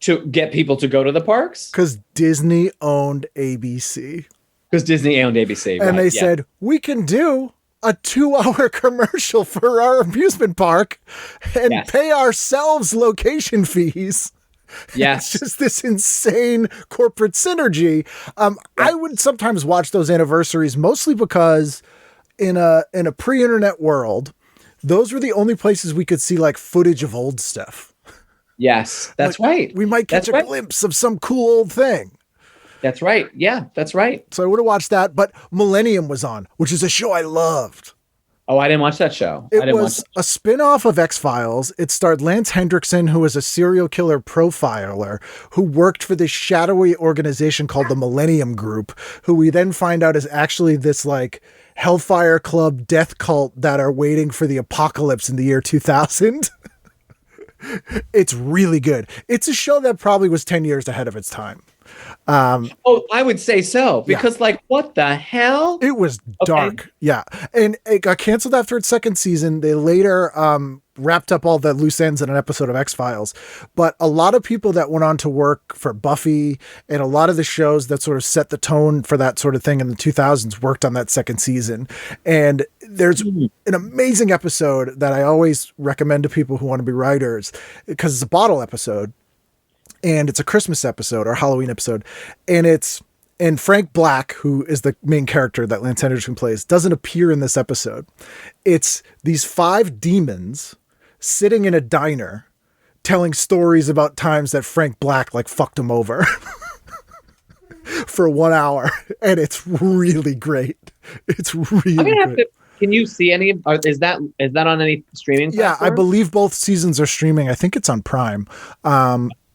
To get people to go to the parks? Because Disney owned ABC. Because Disney owned ABC. And they said, we can do a 2-hour commercial for our amusement park and pay ourselves location fees. Yes. It's just this insane corporate synergy. I would sometimes watch those anniversaries mostly because in a pre-internet world, those were the only places we could see like footage of old stuff. Yes, that's Like, right. We might catch That's right. glimpse of some cool old thing. That's right. Yeah, that's right. So I would have watched that, but Millennium was on, which is a show I loved. Oh, I didn't watch that show. I It didn't was watch a spin-off of X-Files. It starred Lance Hendrickson, who was a serial killer profiler who worked for this shadowy organization called the Millennium Group, who we then find out is actually this like Hellfire Club death cult that are waiting for the apocalypse in the year 2000. It's really good. It's a show that probably was 10 years ahead of its time. Oh, I would say so, because like, what the hell? It was dark. Yeah. And it got canceled after its second season. They later wrapped up all the loose ends in an episode of X-Files. But a lot of people that went on to work for Buffy and a lot of the shows that sort of set the tone for that sort of thing in the 2000s worked on that second season. And there's an amazing episode that I always recommend to people who want to be writers, because it's a bottle episode. And it's a Christmas episode or Halloween episode. And Frank Black, who is the main character that Lance Henriksen plays, doesn't appear in this episode. It's these 5 demons sitting in a diner telling stories about times that Frank Black like fucked him over for 1 hour. And it's really great. It's really I'm gonna have good. to. Can you see any? Is that on any streaming? Yeah, I platform? believe both seasons are streaming. I think it's on Prime.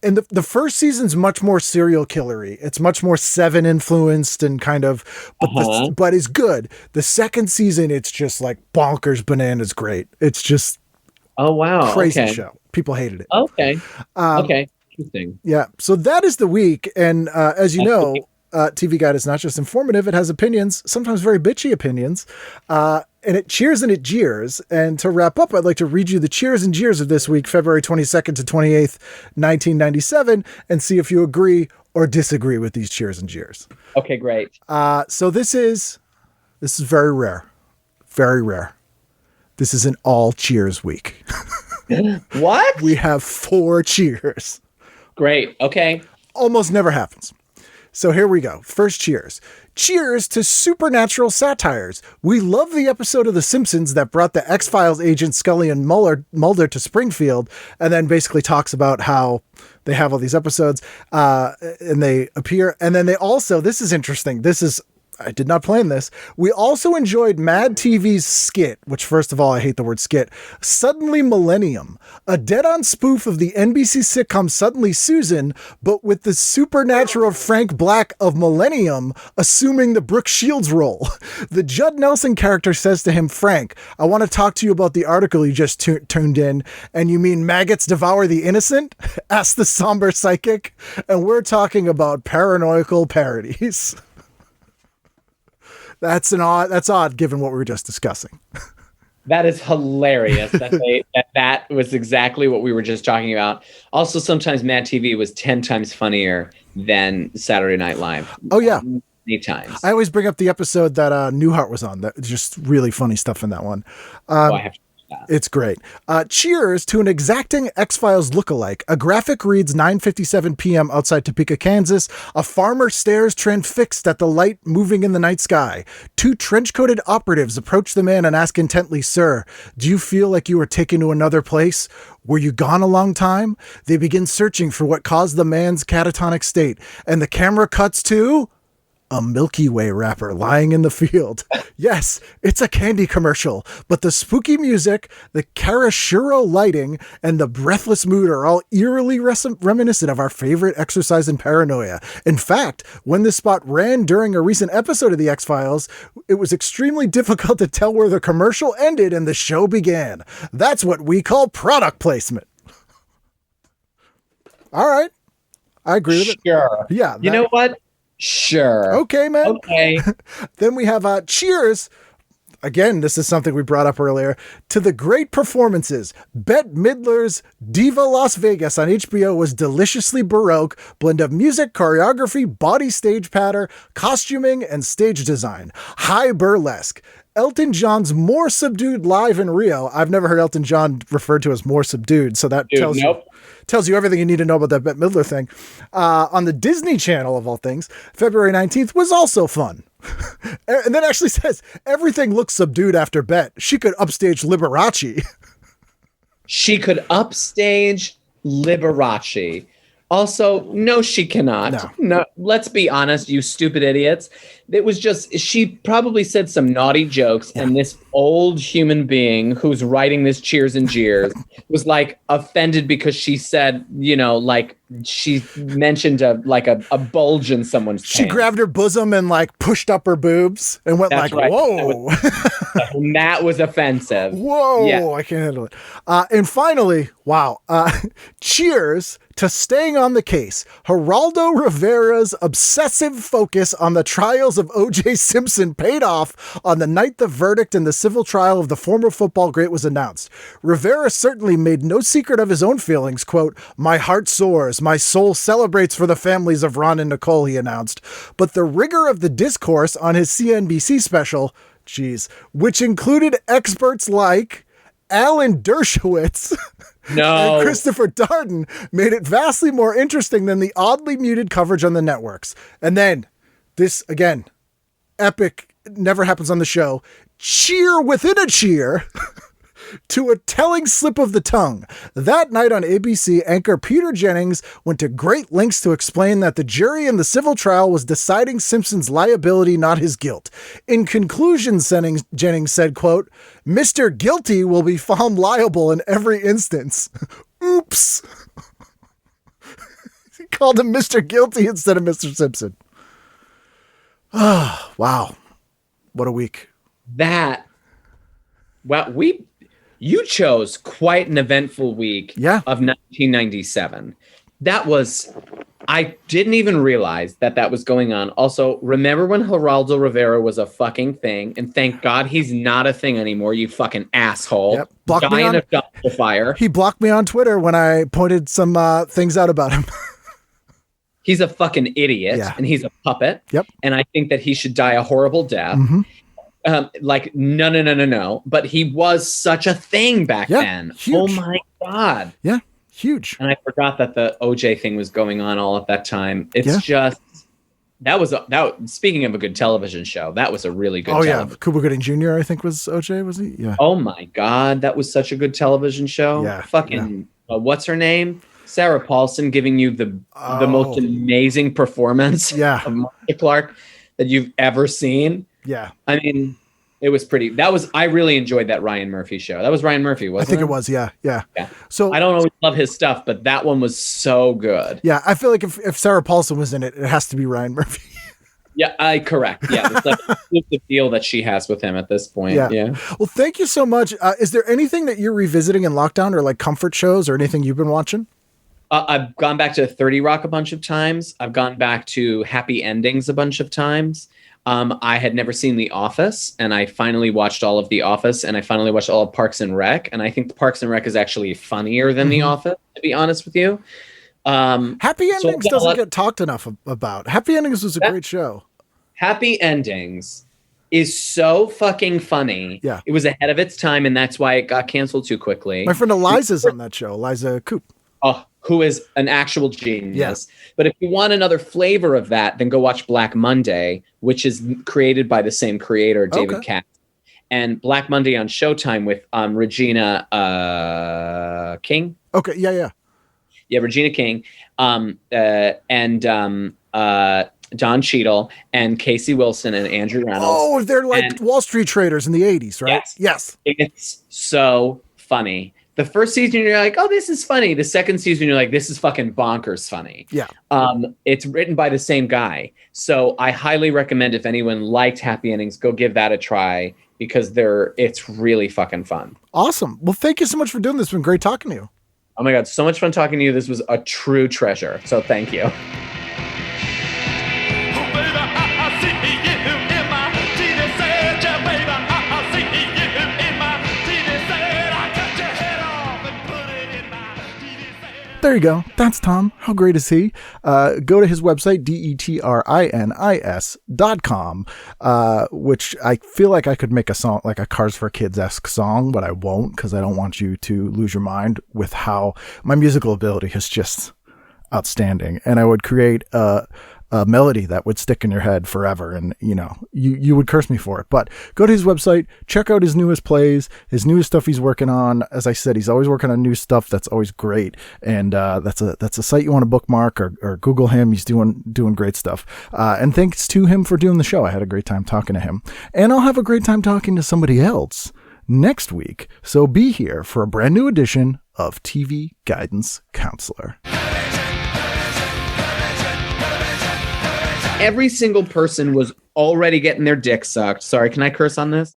And the first season's much more serial killery. It's much more Seven influenced and kind of, but it's good. The second season, it's just like bonkers bananas great. It's just crazy show. People hated it. Okay. Okay. Interesting. Yeah. So that is the week. And as you know, TV Guide is not just informative. It has opinions, sometimes very bitchy opinions. And it cheers and it jeers. And to wrap up, I'd like to read you the cheers and jeers of this week, February 22nd to 28th, 1997, and see if you agree or disagree with these cheers and jeers. Okay, great. So this is very rare. Very rare. This is an all cheers week. What? We have 4 cheers. Great. Okay. Almost never happens. So here we go. First cheers. Cheers to supernatural satires. We love the episode of The Simpsons that brought the X-Files agents Scully and Mulder to Springfield, and then basically talks about how they have all these episodes and they appear. And then they also, this is interesting. I did not plan this. We also enjoyed Mad TV's skit, which first of all, I hate the word skit, Suddenly Millennium, a dead-on spoof of the NBC sitcom Suddenly Susan, but with the supernatural Frank Black of Millennium assuming the Brooke Shields role. The Judd Nelson character says to him, Frank, I want to talk to you about the article you just tuned in, and you mean maggots devour the innocent? Asked the somber psychic, and we're talking about paranoical parodies. That's odd given what we were just discussing. That is hilarious. That was exactly what we were just talking about. Also, sometimes Mad TV was 10 times funnier than Saturday Night Live. Oh, yeah. Many times. I always bring up the episode that Newhart was on. That just really funny stuff in that one. I have to that. It's great. Cheers to an exacting X-Files lookalike. A graphic reads 9:57 p.m. outside Topeka, Kansas. A farmer stares transfixed at the light moving in the night sky. 2 trench-coated operatives approach the man and ask intently, Sir, do you feel like you were taken to another place? Were you gone a long time? They begin searching for what caused the man's catatonic state. And the camera cuts to a Milky Way wrapper lying in the field. Yes, it's a candy commercial, but the spooky music, the Karashiro lighting, and the breathless mood are all eerily reminiscent of our favorite exercise in paranoia. In fact, when this spot ran during a recent episode of The X-Files, it was extremely difficult to tell where the commercial ended and the show began. That's what we call product placement. All right. I agree with it. Sure. Yeah. You know what? Sure. Okay, man. Okay. Then we have cheers. Again, this is something we brought up earlier. To the great performances. Bette Midler's Diva Las Vegas on HBO was deliciously Baroque, blend of music, choreography, body stage patter, costuming, and stage design. High burlesque. Elton John's More Subdued live in Rio. I've never heard Elton John referred to as More Subdued, so that tells you everything you need to know about that Bette Midler thing. On the Disney Channel, of all things, February 19th was also fun. And then actually says, everything looks subdued after Bette. She could upstage Liberace. She could upstage Liberace. Also, no, she cannot. No, let's be honest, you stupid idiots. It was just, she probably said some naughty jokes, and this old human being who's writing this Cheers and Jeers was like offended because she said, you know, like she mentioned a bulge in someone's She pants. grabbed her bosom and like pushed up her boobs and went That's like, right. whoa. And that was offensive. Whoa, Yeah. I can't handle it. And finally, wow, cheers to staying on the case. Geraldo Rivera's obsessive focus on the trials of O.J. Simpson paid off on the night the verdict in the civil trial of the former football great was announced. Rivera certainly made no secret of his own feelings. Quote, "My heart soars, my soul celebrates for the families of Ron and Nicole," he announced. But the rigor of the discourse on his CNBC special, which included experts like Alan Dershowitz and Christopher Darden, made it vastly more interesting than the oddly muted coverage on the networks. And then this, again, epic, never happens on the show, cheer within a cheer to a telling slip of the tongue. That night on ABC, anchor Peter Jennings went to great lengths to explain that the jury in the civil trial was deciding Simpson's liability, not his guilt. In conclusion, Jennings said, quote, "Mr. Guilty will be found liable in every instance." Oops. He called him Mr. Guilty instead of Mr. Simpson. Oh, wow. What a week. You chose quite an eventful week of 1997. I didn't even realize that was going on. Also, remember when Geraldo Rivera was a fucking thing? And thank God he's not a thing anymore, you fucking asshole. Yep. Dying of dumpster fire. He blocked me on Twitter when I pointed some things out about him. He's a fucking idiot, and he's a puppet. Yep. And I think that he should die a horrible death. Mm-hmm. No. But he was such a thing back then. Huge. Oh my God. Yeah, huge. And I forgot that the OJ thing was going on all at that time. It's just, speaking of a good television show, that was a really good television. Cuba Gooding Jr., I think was OJ, was he? Yeah. Oh my God, that was such a good television show. Yeah. What's her name? Sarah Paulson giving you the most amazing performance of Marcia Clark that you've ever seen. Yeah. I mean, it was pretty. I really enjoyed that Ryan Murphy show. That was Ryan Murphy, wasn't it? I think it was, yeah. So I don't always love his stuff, but that one was so good. Yeah, I feel like if Sarah Paulson was in it, it has to be Ryan Murphy. Yeah, correct. Yeah, it's like the deal that she has with him at this point. Yeah. Well, thank you so much. Is there anything that you're revisiting in lockdown, or like comfort shows, or anything you've been watching? I've gone back to 30 Rock a bunch of times. I've gone back to Happy Endings a bunch of times. I had never seen The Office, and I finally watched all of The Office, and I finally watched all of Parks and Rec, and I think Parks and Rec is actually funnier than The Office, to be honest with you. Happy Endings doesn't get talked enough about. Happy Endings was a great show. Happy Endings is so fucking funny. Yeah. It was ahead of its time, and that's why it got canceled too quickly. My friend Eliza's on that show, Eliza Coop. Oh, who is an actual genius. Yes. But if you want another flavor of that, then go watch Black Monday, which is created by the same creator, David Katz. And Black Monday on Showtime with Regina King. Okay, yeah. Yeah, Regina King. And Don Cheadle and Casey Wilson and Andrew Reynolds. Oh, they're like Wall Street traders in the 80s, right? Yes. It's so funny. The first season, you're like, oh, this is funny. The second season, you're like, this is fucking bonkers funny. Yeah. It's written by the same guy. So I highly recommend, if anyone liked Happy Endings, go give that a try, because it's really fucking fun. Awesome. Well, thank you so much for doing this. It's been great talking to you. Oh my God, so much fun talking to you. This was a true treasure. So thank you. There you go. That's Tom. How great is he? Go to his website, DeTrinis.com, which I feel like I could make a song, like a Cars for Kids-esque song, but I won't, because I don't want you to lose your mind with how my musical ability is just outstanding. And I would create a a melody that would stick in your head forever. And, you know, you would curse me for it. But go to his website, check out his newest plays, his newest stuff he's working on. As I said, he's always working on new stuff that's always great. And that's a site you want to bookmark or Google him. He's doing great stuff. And thanks to him for doing the show. I had a great time talking to him. And I'll have a great time talking to somebody else next week. So be here for a brand new edition of TV Guidance Counselor. Every single person was already getting their dick sucked. Sorry, can I curse on this?